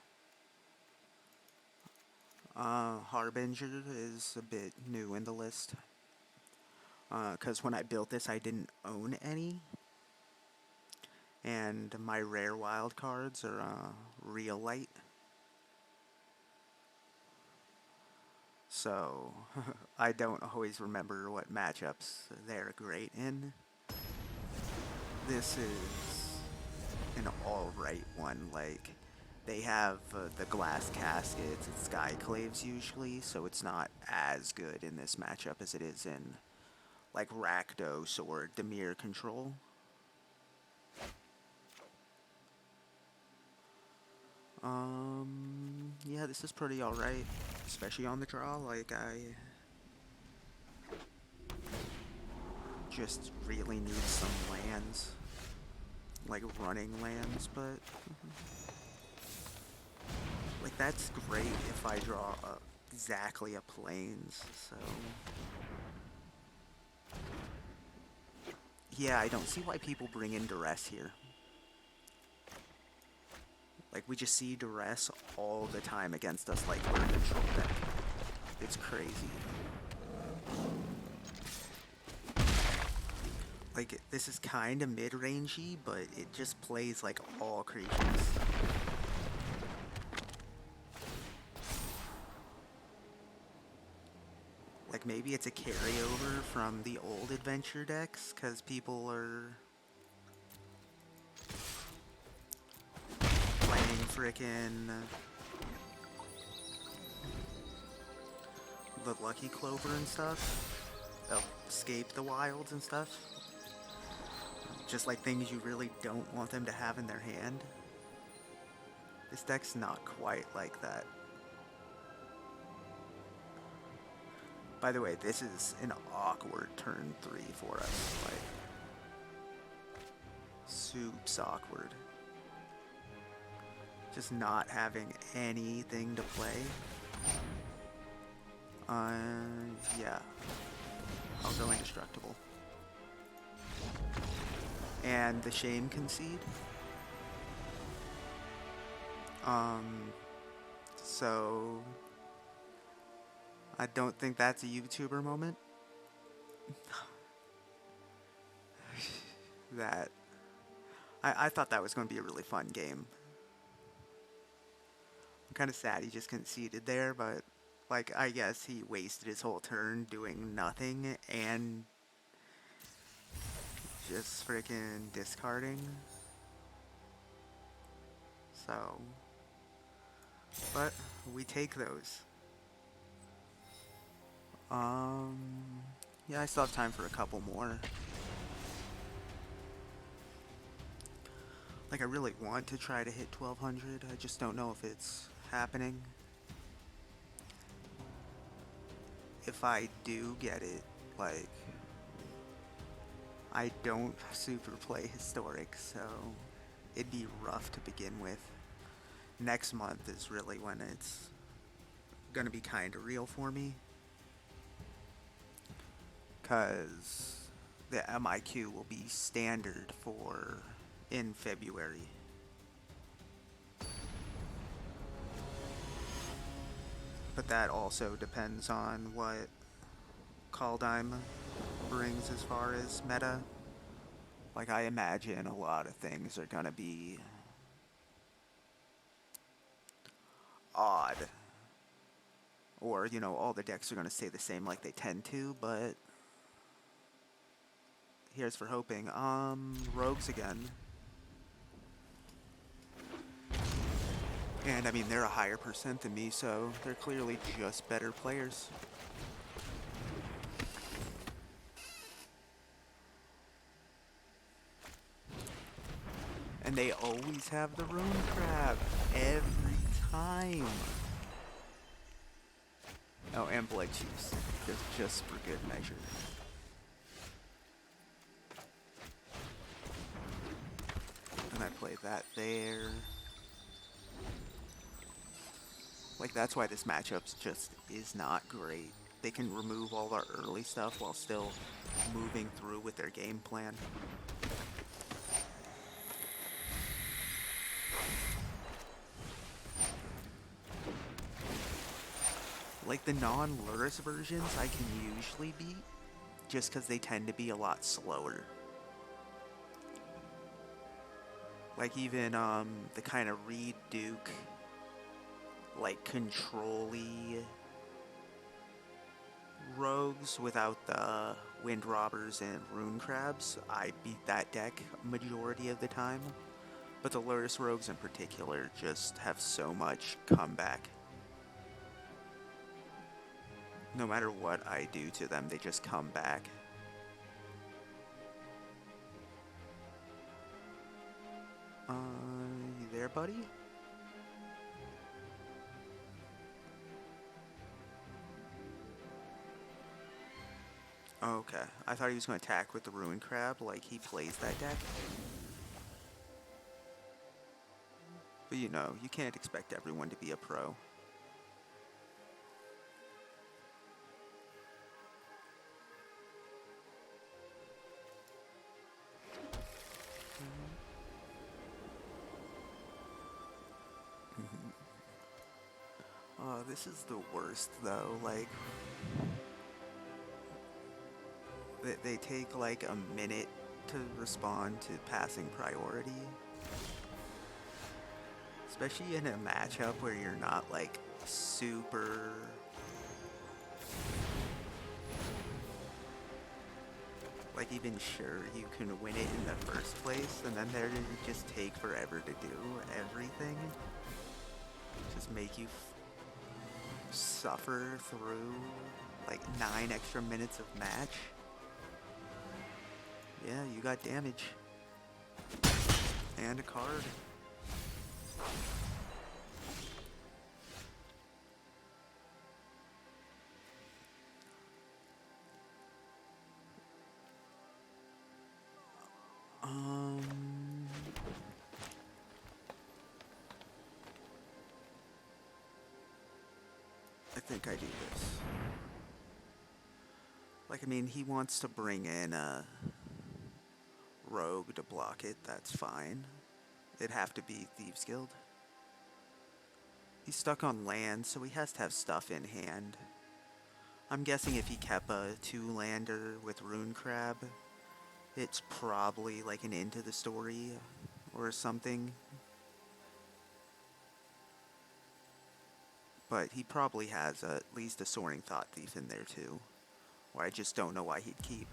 Harbinger is a bit new in the list. Because when I built this, I didn't own any. And my rare wild cards are real light. So, I don't always remember what matchups they're great in. This is an alright one. Like, they have the glass caskets and skyclaves usually, so it's not as good in this matchup as it is in, like, Rakdos or Dimir Control. Yeah, this is pretty alright, especially on the draw. Like, I just really need some lands, like running lands, but like that's great if I draw exactly a plains, so yeah, I don't see why people bring in duress here. Like, we just see duress all the time against us, like we're a control deck. It's crazy. Like, this is kind of mid-rangey, but it just plays like all creatures. Like, maybe it's a carryover from the old adventure decks, because people are playing frickin' the Lucky Clover and stuff. Escape the Wilds and stuff. Just like things you really don't want them to have in their hand. This deck's not quite like that. By the way, this is an awkward turn 3 for us. Like, soups awkward. Just not having anything to play. Yeah. I'll go indestructible. And the Shame Concede. So I don't think that's a YouTuber moment. That I thought that was going to be a really fun game. I'm kind of sad he just conceded there, but like, I guess he wasted his whole turn doing nothing and just freaking discarding. So, but we take those. Yeah, I still have time for a couple more. Like, I really want to try to hit 1200. I just don't know if it's happening. If I do get it, like, I don't super play Historic, so it'd be rough to begin with. Next month is really when it's gonna be kinda real for me. Because the MIQ will be standard for in February. But that also depends on what Kaldheim brings as far as meta. Like, I imagine a lot of things are gonna be odd. Or, you know, all the decks are gonna stay the same like they tend to, but here's for hoping. Rogues again. And I mean, they're a higher percent than me, so they're clearly just better players. And they always have the Rune Crab. Every time. Oh, and Blood Chiefs. Just for good measure. And I play that there. Like, that's why this matchup just is not great. they can remove all our early stuff while still moving through with their game plan. Like the non-Lurrus versions I can usually beat, just because they tend to be a lot slower. Like even the kind of Reed Duke, like control-y rogues without the Wind Robbers and Rune Crabs, I beat that deck majority of the time. But the Lurrus rogues in particular just have so much comeback. No matter what I do to them, they just come back. You there, buddy? Okay, I thought he was going to attack with the Ruin Crab, like he plays that deck. But you know, you can't expect everyone to be a pro. Oh, this is the worst though, like... They take like a minute to respond to passing priority. Especially in a matchup where you're not like super... like even sure you can win it in the first place, and then they're gonna just take forever to do everything. Just make you suffer through like 9 extra minutes of match. Yeah, you got damage. And a card. I think I do this. Like, I mean, he wants to bring in a rogue to block it, that's fine. It'd have to be Thieves Guild. He's stuck on land, so he has to have stuff in hand. I'm guessing if he kept a 2-lander with Rune Crab, it's probably like an Into the Story or something. But he probably has at least a Soaring Thought Thief in there too. Or I just don't know why he'd keep.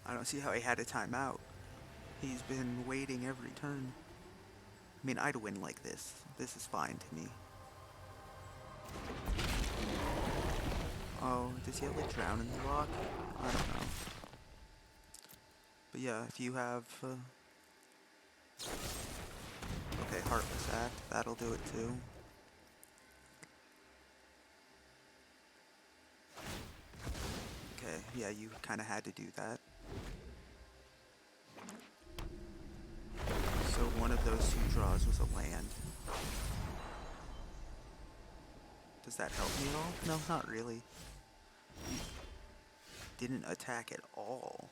I don't see how he had a timeout. He's been waiting every turn. I mean, I'd win like this. This is fine to me. Oh, does he have like Drown in the lock? I don't know. But yeah, if you have... okay, Heartless Act, that'll do it too. Okay, yeah, you kind of had to do that. So one of those 2 draws was a land. Does that help me at all? No, not really. He didn't attack at all.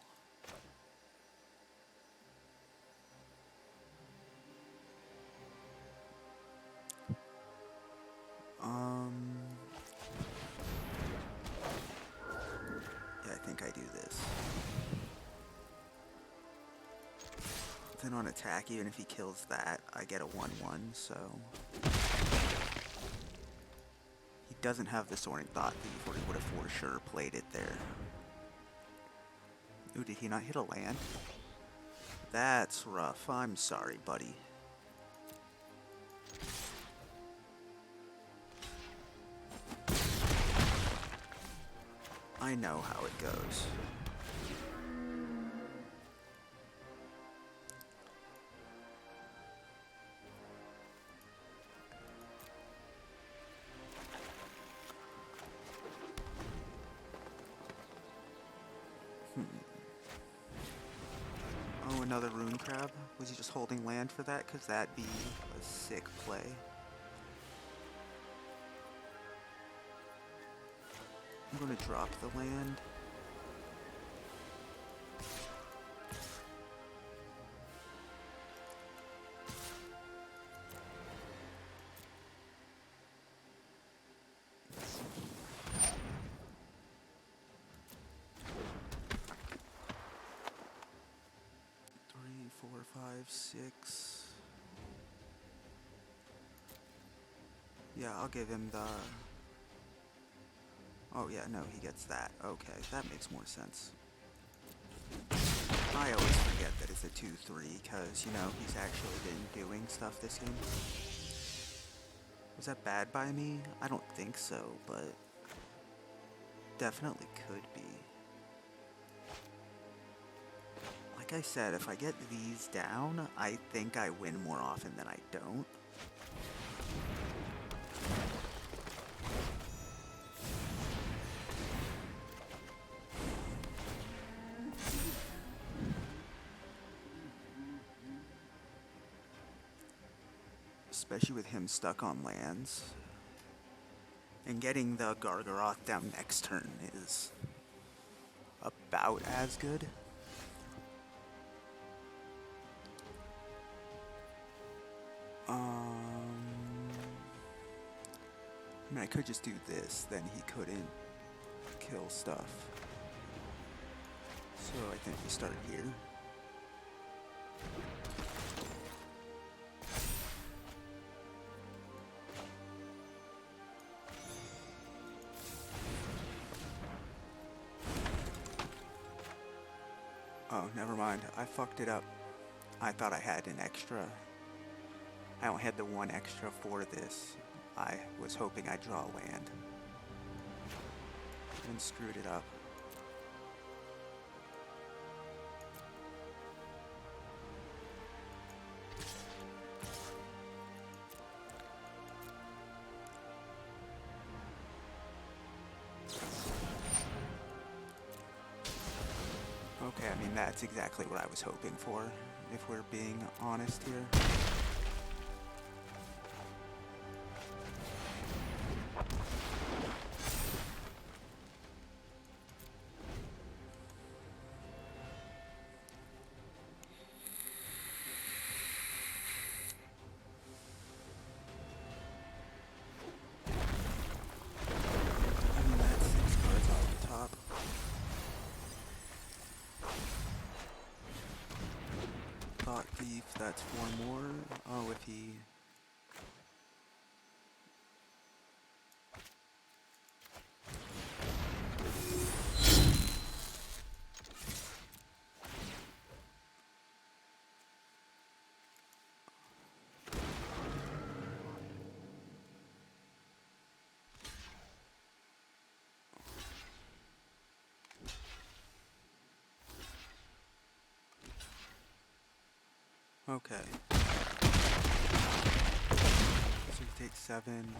Yeah, I think I do this. Then on attack, even if he kills that, I get a 1-1, so... he doesn't have the Soaring Thought Thief, or he would have for sure played it there. Ooh, did he not hit a land? That's rough. I'm sorry, buddy. I know how it goes. another rune crab? Was he just holding land for that? Because that'd be a sick play. I'm gonna drop the land. Three, four, five, six. Yeah, I'll give him the... Oh yeah, no, he gets that. Okay, that makes more sense. I always forget that it's a 2-3, because, you know, he's actually been doing stuff this game. Was that bad by me? I don't think so, but definitely could be. Like I said, if I get these down, I think I win more often than I don't. Especially with him stuck on lands. And getting the Gargaroth down next turn is about as good. I mean, I could just do this, then he couldn't kill stuff. So I think we start here. Oh, never mind. I fucked it up. I thought I had an extra. I only had the one extra for this. I was hoping I'd draw land. And screwed it up. Okay, I mean, that's exactly what I was hoping for, if we're being honest here. I mean, that's 6 cards off the top. Thought Thief, that's 4 more. Oh, if he... Okay. So he takes 7.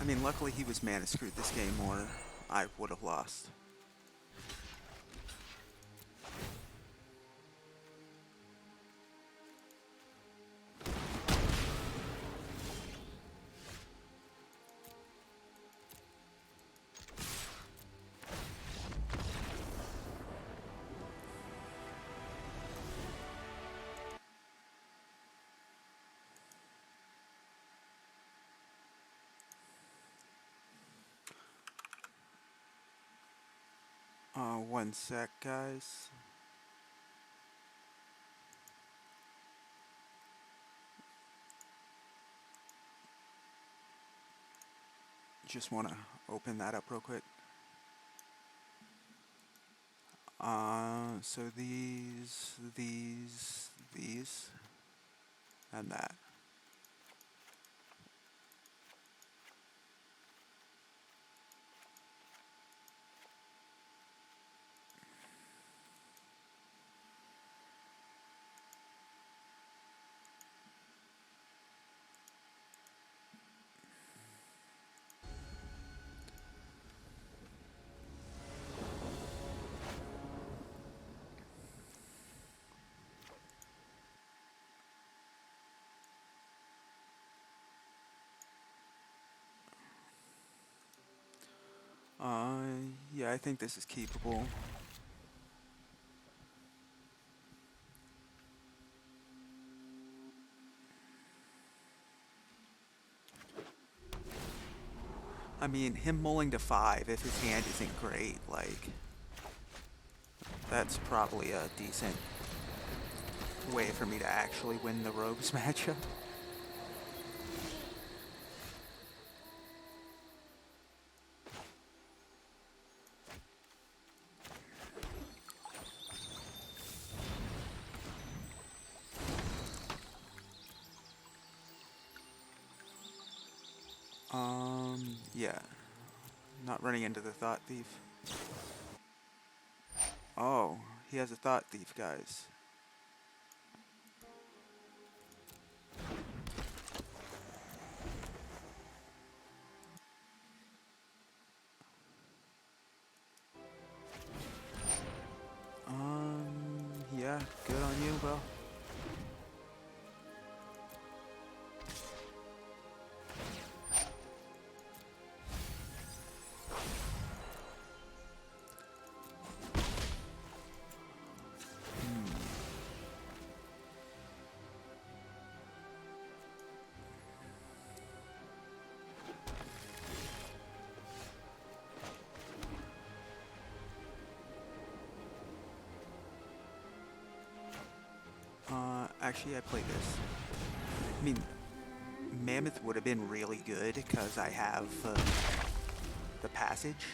I mean, luckily he was mana screwed this game, or I would have lost. One sec, guys. Just want to open that up real quick. So these, and that. Yeah, I think this is keepable. I mean, him mulling to 5 if his hand isn't great, like, that's probably a decent way for me to actually win the rogues matchup. Yeah. Not running into the Thought Thief. Oh, he has a Thought Thief, guys. Yeah, good on you, bro. Actually, I played this. I mean, Mammoth would have been really good because I have the passage.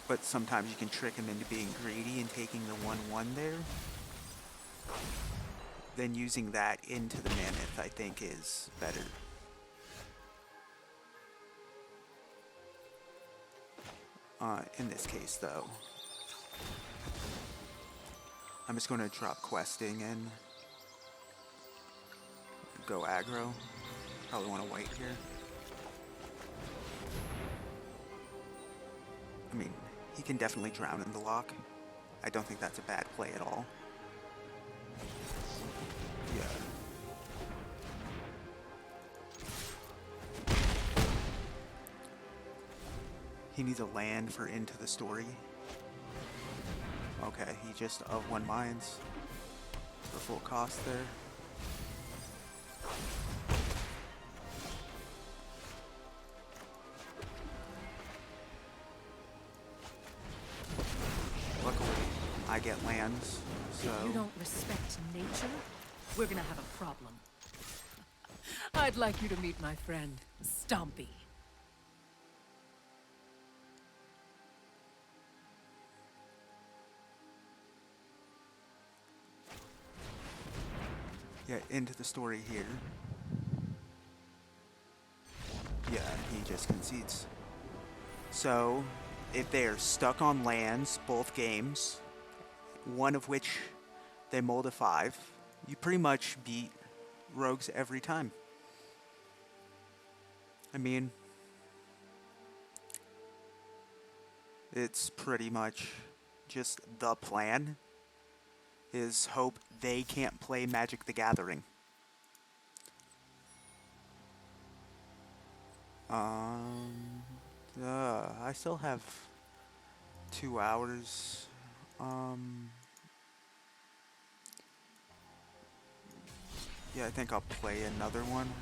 But sometimes you can trick him into being greedy and taking the 1/1 there. Then using that into the Mammoth, I think, is better. In this case, though, I'm just going to drop questing and go aggro. Probably want to wait here. I mean, he can definitely drown in the lock. I don't think that's a bad play at all. Yeah. He needs a land for Into the Story. Okay, he just of 1 mines for full cost there. Luckily, I get lands, so... If you don't respect nature, we're gonna have a problem. I'd like you to meet my friend, Stompy. Yeah, Into the Story here. Yeah, he just concedes. So, if they're stuck on lands both games, one of which they mull to 5, you pretty much beat rogues every time. I mean, it's pretty much just the plan is hope they can't play Magic the Gathering. I still have 2 hours. Yeah, I think I'll play another one.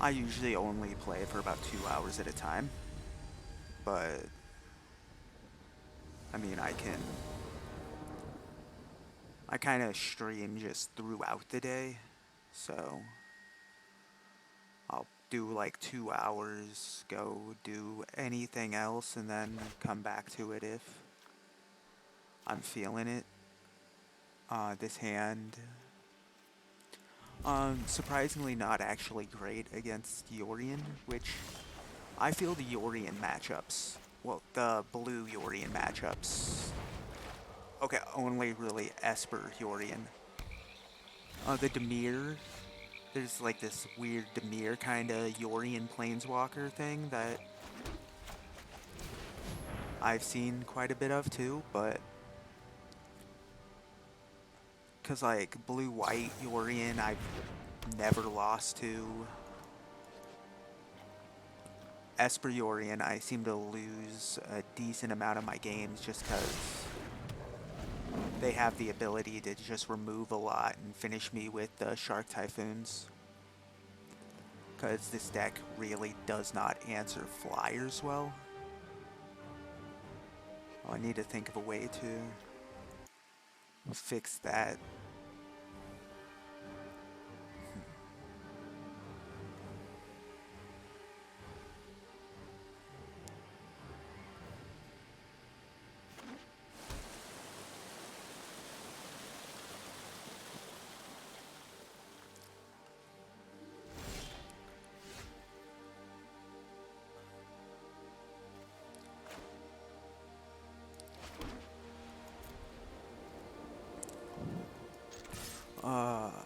I usually only play for about 2 hours at a time. But, I mean, I kind of stream just throughout the day. So I'll do like 2 hours, go do anything else, and then come back to it if I'm feeling it. This hand, surprisingly not actually great against Yorion, which I feel the Yorion matchups, well, the blue Yorion matchups, okay, only really Esper Yorion. The Dimir, there's like this weird Dimir kind of Yorion Planeswalker thing that I've seen quite a bit of too, but because like blue-white Yorion I've never lost to. Esper Yorion I seem to lose a decent amount of my games just because they have the ability to just remove a lot and finish me with the Shark Typhoons. Because this deck really does not answer flyers well. Oh, I need to think of a way to fix that.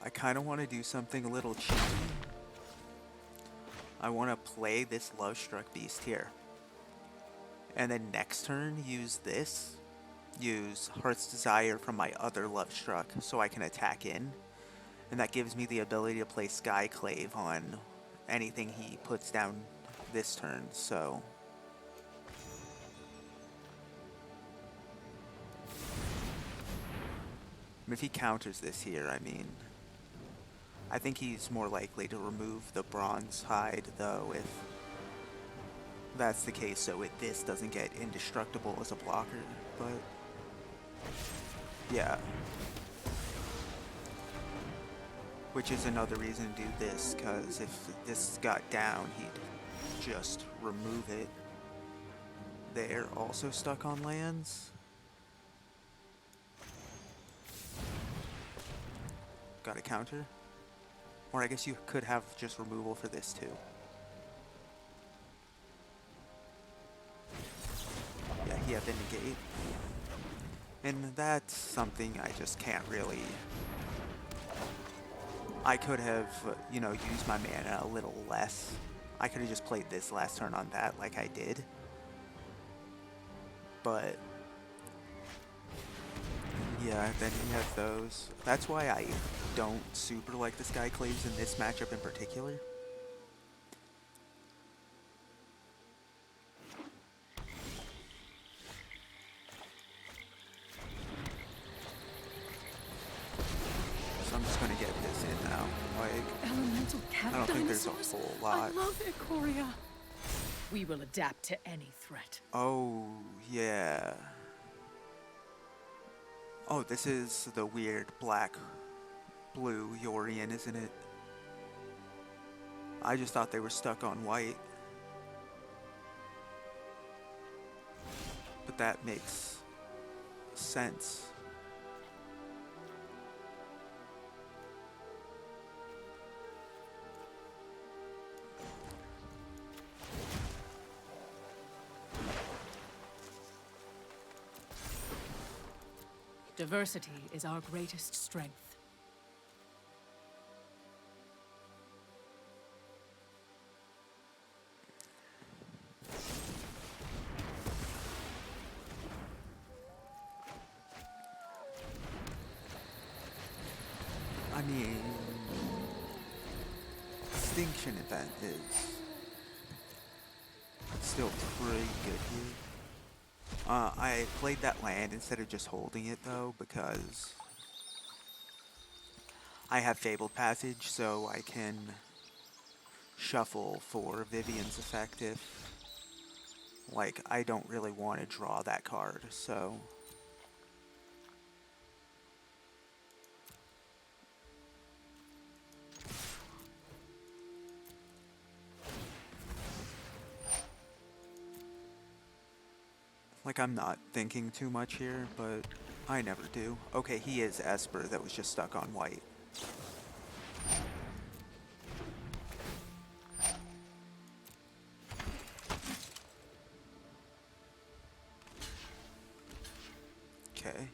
I kind of want to do something a little cheeky. I want to play this Lovestruck Beast here. And then next turn, use this. Use Heart's Desire from my other Lovestruck so I can attack in. And that gives me the ability to play Skyclave on anything he puts down this turn, so... if he counters this here, I mean... I think he's more likely to remove the Bronze Hide, though, if that's the case, so this doesn't get indestructible as a blocker, but... yeah. Which is another reason to do this, because if this got down, he'd just remove it. They're also stuck on lands. Got a counter? Or I guess you could have just removal for this too. Yeah, he had the negate. And that's something I just can't really... I could have, you know, used my mana a little less. I could have just played this last turn on that like I did. But... yeah, then he has those. That's why I don't super like the Skyclaves in this matchup in particular. So I'm just gonna get this in now. Like, Elemental cat I don't think there's a dinosaurs? whole lot. I love Ikoria. We will adapt to any threat. Oh, yeah. Oh, this is the weird black-blue Yorion, isn't it? I just thought they were stuck on white. But that makes sense. Diversity is our greatest strength. I mean, Extinction Event is still pretty good here. I played that land instead of just holding it though, because I have Fabled Passage, so I can shuffle for Vivian's effect if, like, I don't really want to draw that card, so... Like, I'm not thinking too much here, but I never do. Okay, he is Esper that was just stuck on white. Okay.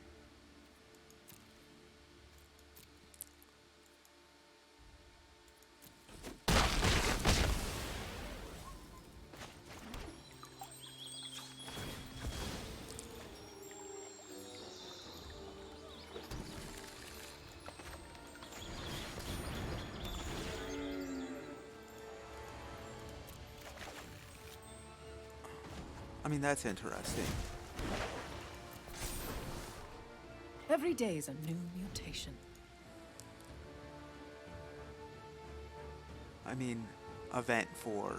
I mean, that's interesting. Every day is a new mutation. I mean, event for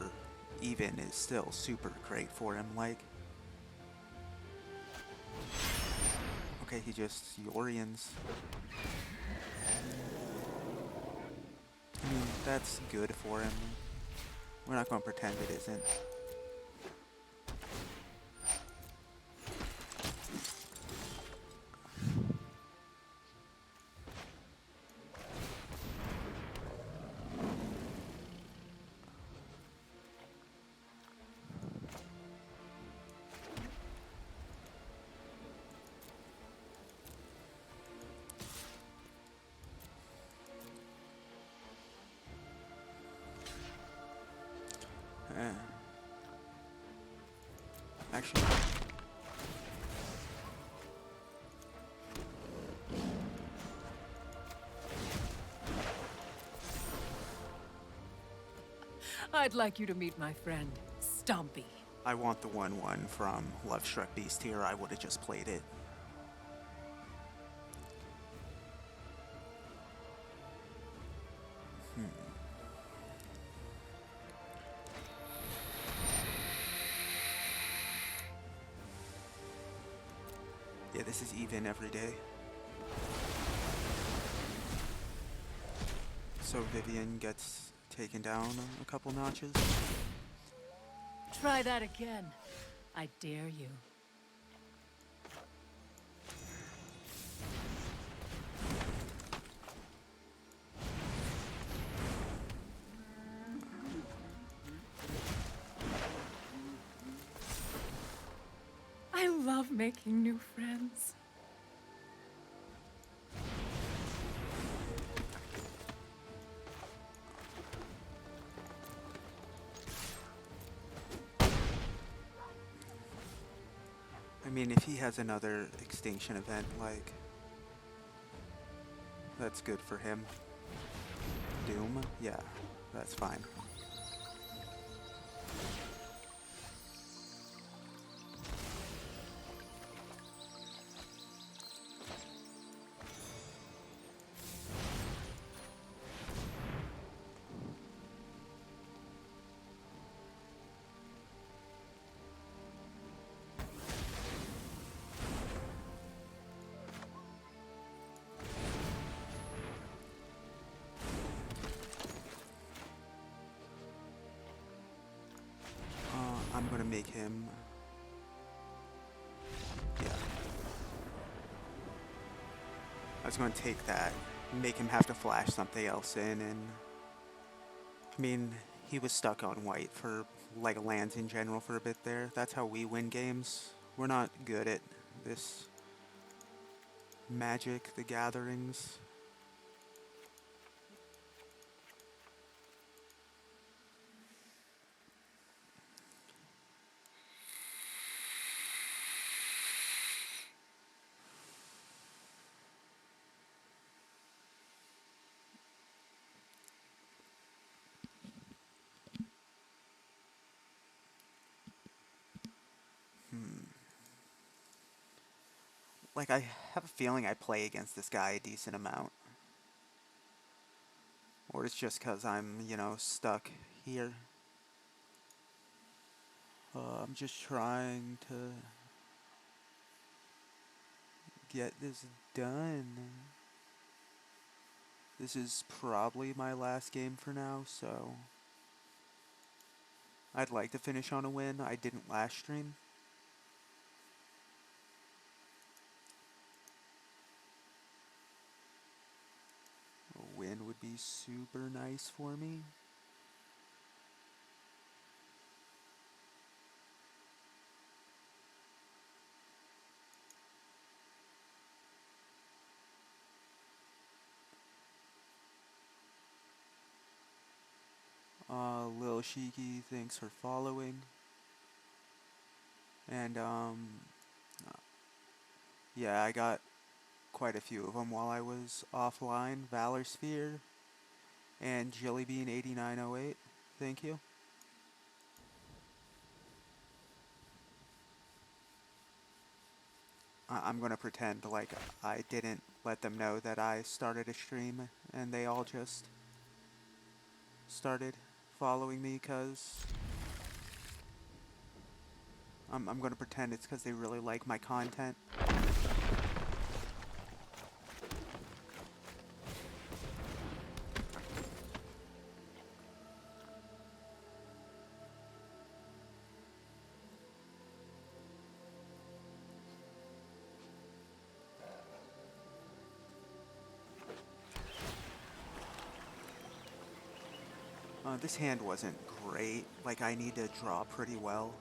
even is still super great for him, like. Okay, he just Yorians. I mean, that's good for him. We're not going to pretend it isn't. Eh. Actually, I'd like you to meet my friend, Stompy. I want the 1/1 from Love Struck Beast here. I would have just played it. Yeah, this is even every day. So Vivian gets taken down a couple notches. Try that again. I dare you. I love making new friends. I mean, if he has another extinction event, like, that's good for him. Doom? Yeah, that's fine. I'm gonna make him... Yeah. I was gonna take that, make him have to flash something else in, and... I mean, he was stuck on white for, like, lands in general for a bit there. That's how we win games. We're not good at this Magic, the Gatherings. Like, I have a feeling I play against this guy a decent amount. Or it's just because I'm, you know, stuck here. I'm just trying to get this done. This is probably my last game for now, so I'd like to finish on a win. I didn't last stream. in would be super nice for me. Lil Shiki, thanks for following. And, yeah, I got quite a few of them while I was offline. Valor Sphere and Jellybean8908, thank you. I'm gonna pretend like I didn't let them know that I started a stream and they all just started following me because I'm gonna pretend it's because they really like my content. This hand wasn't great. Like, I need to draw pretty well.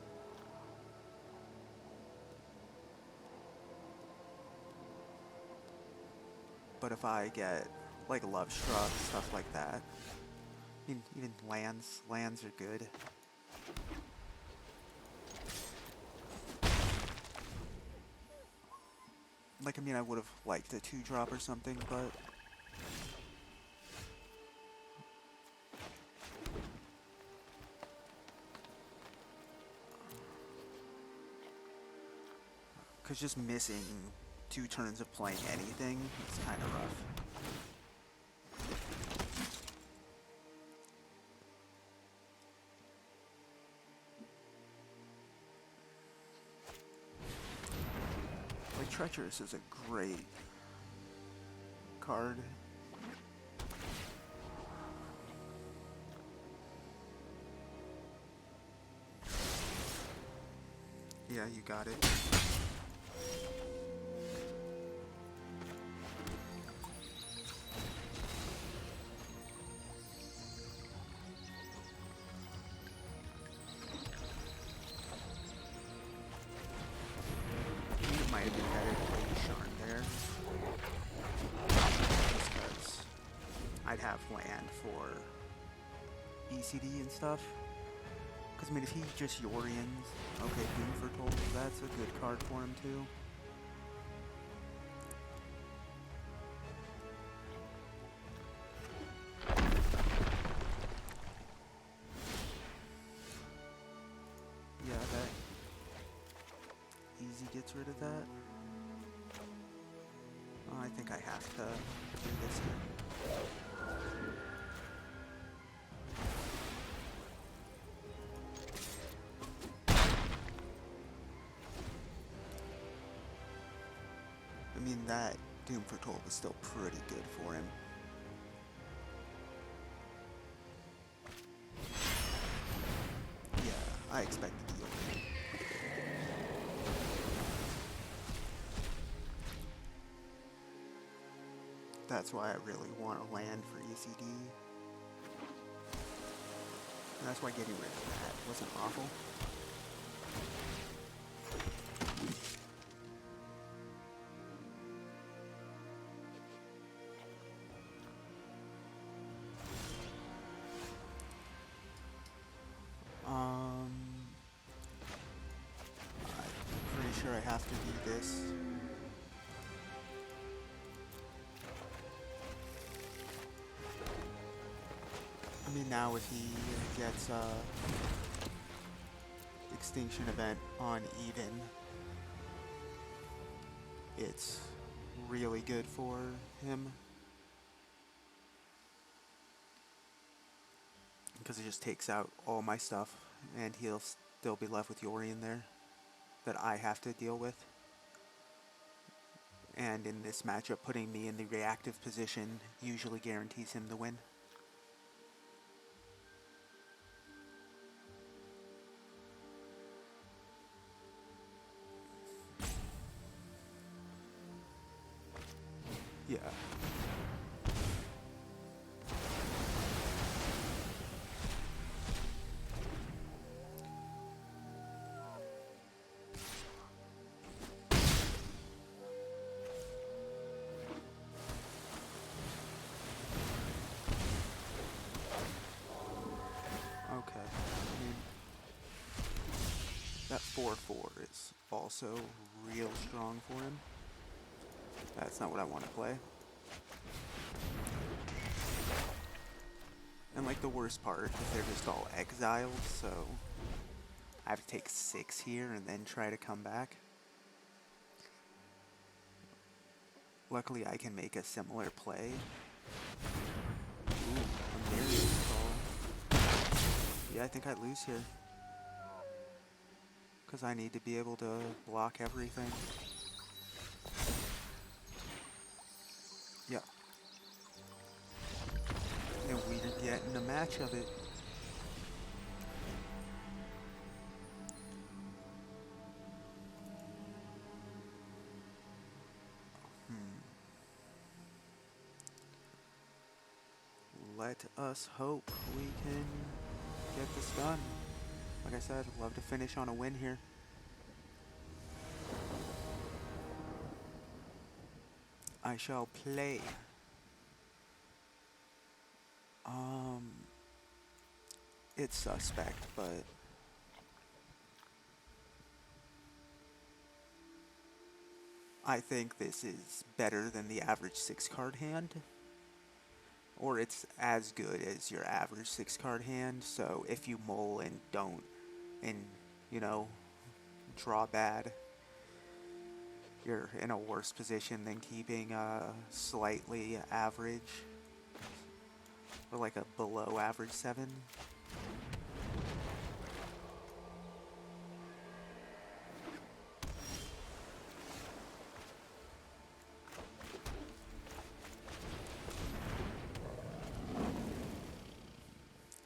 But if I get, like, Love Struck, stuff like that. I mean, even lands are good. Like, I mean, I would have liked a 2-drop or something, but... Because just missing 2 turns of playing anything is kind of rough. Like, Treacherous is a great card. Yeah, you got it. It might have been better to play Sharn there. Just because I'd have land for ECD and stuff. Because, I mean, if he just Yorians, okay, Doom Foretold, that's a good card for him, too. Yeah, that easy gets rid of that. Oh, I think I have to do this here. I mean, that Doom Foretold was still pretty good for him. Yeah, I expected the Yorian. That's why I really want to land for ECD. And that's why getting rid of that wasn't awful. I'm pretty sure I have to do this. I mean, now if he gets Extinction Event on even, it's really good for him. Because it just takes out all my stuff, and he'll still be left with Yorian there that I have to deal with. And in this matchup, putting me in the reactive position usually guarantees him the win. Yeah. 4/4 is also real strong for him. That's not what I want to play. And like the worst part is they're just all exiled, so I have to take 6 here and then try to come back. Luckily I can make a similar play. Ooh, a Marion call. Yeah, I think I lose here. Because I need to be able to block everything. Yep. And we're getting a match of it. Let us hope we can get this done. Like I said, I'd love to finish on a win here. I shall play. It's suspect, but I think this is better than the average 6-card hand. Or it's as good as your average 6-card hand, so if you mull and don't, and, you know, draw bad, you're in a worse position than keeping a slightly average, or like a below average 7.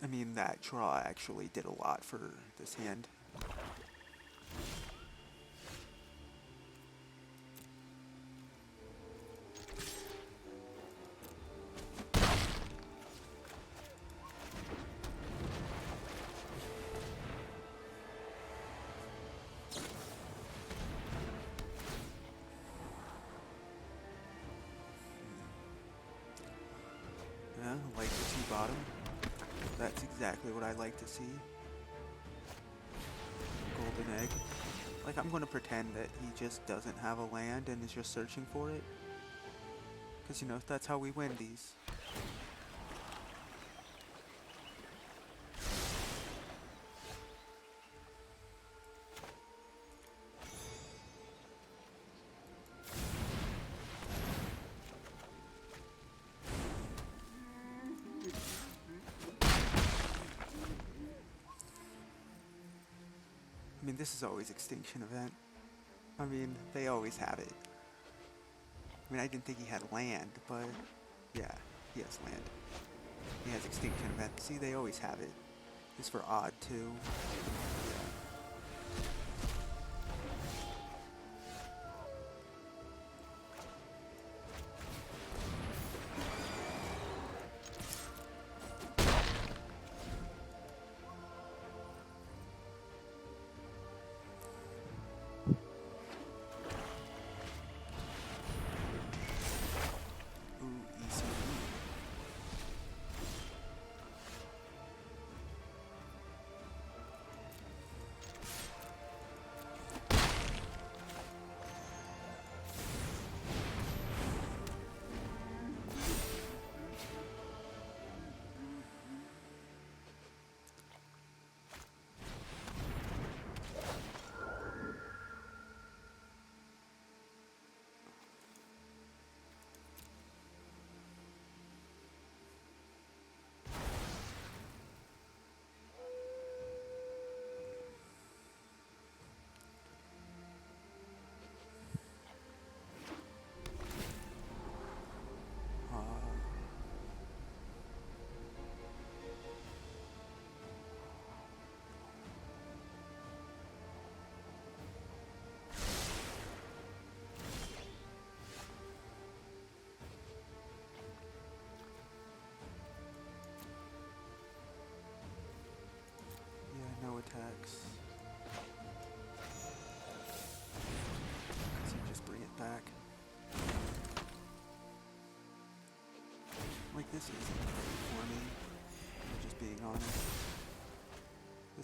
I mean, that draw actually did a lot for this hand. Yeah, like the T-bottom. That's exactly what I like to see. Golden egg. Like, I'm going to pretend that he just doesn't have a land and is just searching for it. Because, you know, that's how we win these. I mean, this is always Extinction Event. I mean, they always have it. I mean, I didn't think he had land, but yeah, he has land. He has Extinction Event. See, they always have it. It's for odd, too. Ooh, easy.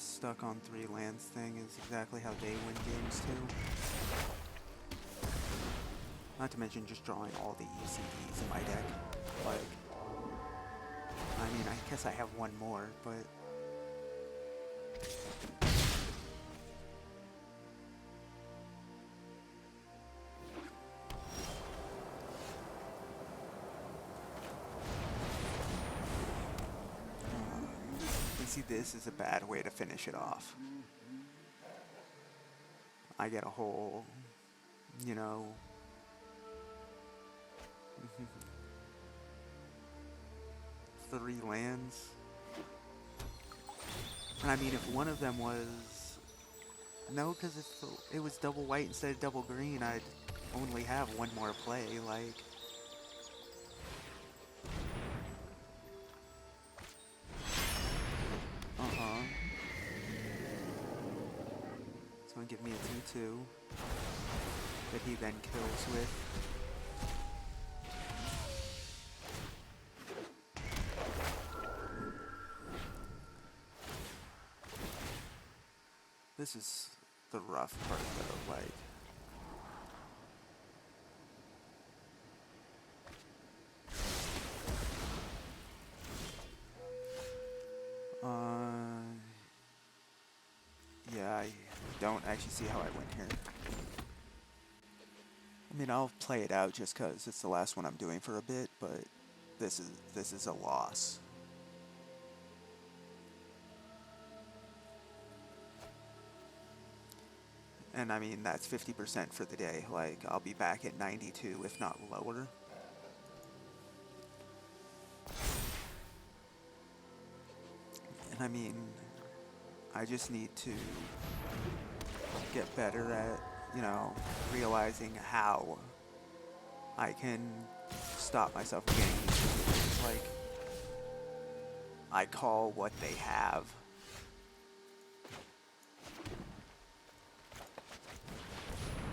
This stuck on 3 lands thing is exactly how they win games too. Not to mention just drawing all the ECDs in my deck. Like, I mean, I guess I have one more, but... You see, this is a bad way to finish it off. I get a whole, you know... 3 lands. I mean, if one of them was... No, because if it was double white instead of double green, I'd only have one more play, like... It's gonna give me a 2/2 that he then kills with. This is the rough part though, like... Yeah, I don't actually see how I win here. I mean, I'll play it out just because it's the last one I'm doing for a bit, but this is a loss. And I mean, that's 50% for the day. Like, I'll be back at 92, if not lower. And I mean, I just need to get better at, you know, realizing how I can stop myself from getting these situations. Like, I call what they have.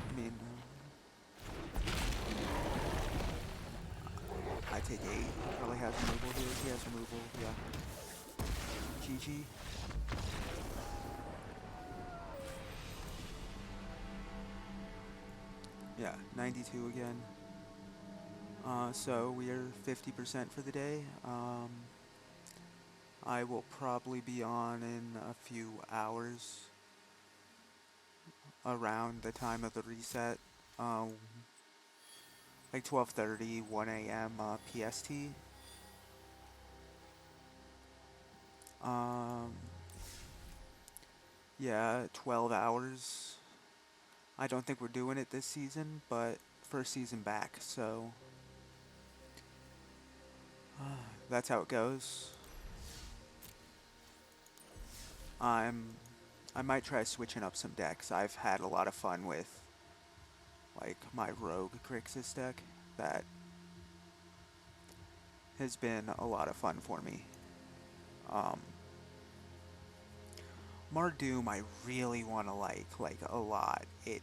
I mean, I take 8. Probably has removal here. He has removal, yeah. GG. Yeah, 92 again. So we are 50% for the day. I will probably be on in a few hours, around the time of the reset, like 12:30, 1 a.m. PST. Yeah, 12 hours. I don't think we're doing it this season, but first season back, so that's how it goes. I might try switching up some decks. I've had a lot of fun with, like, my Rogue Grixis deck. That has been a lot of fun for me. Mardoom I really want to like a lot. It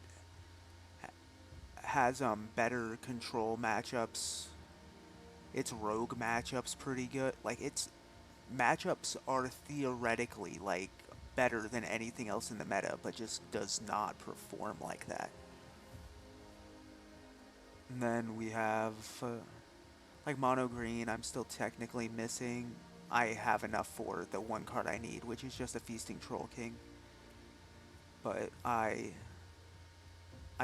has better control matchups. Its rogue matchups pretty good. Like, its matchups are theoretically like better than anything else in the meta, but just does not perform like that. And then we have like mono green. I'm still technically missing. I have enough for the one card I need, which is just a Feasting Troll King. But I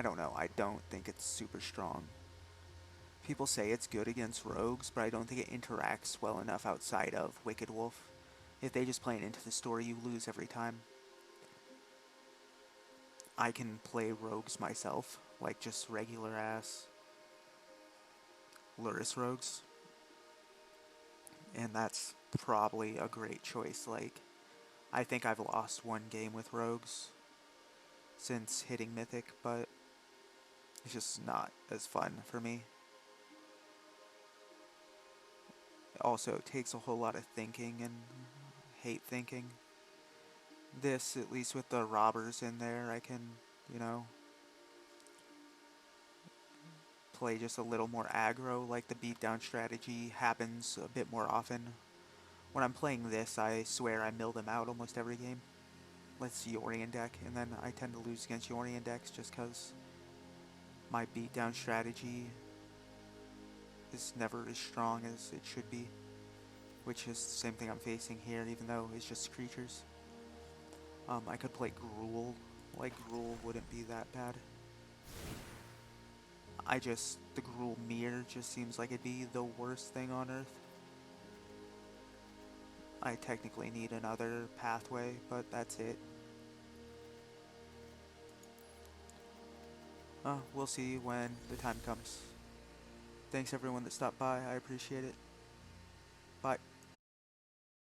don't know. I don't think it's super strong. People say it's good against rogues, but I don't think it interacts well enough outside of Wicked Wolf. If they just play it into the story, you lose every time. I can play rogues myself, like just regular ass Luris rogues. And that's probably a great choice. Like, I think I've lost one game with rogues since hitting Mythic, but it's just not as fun for me. It also takes a whole lot of thinking and hate thinking. This, at least with the robbers in there, I can, you know, play just a little more aggro. Like, the beatdown strategy happens a bit more often. When I'm playing this, I swear I mill them out almost every game. let's Yorion deck, and then I tend to lose against Yorion decks just because my beatdown strategy is never as strong as it should be, which is the same thing I'm facing here, even though it's just creatures. I could play Gruul. Like, Gruul wouldn't be that bad. The Gruul mirror just seems like it'd be the worst thing on earth. I technically need another pathway, but that's it. We'll see when the time comes. Thanks everyone that stopped by, I appreciate it. Bye.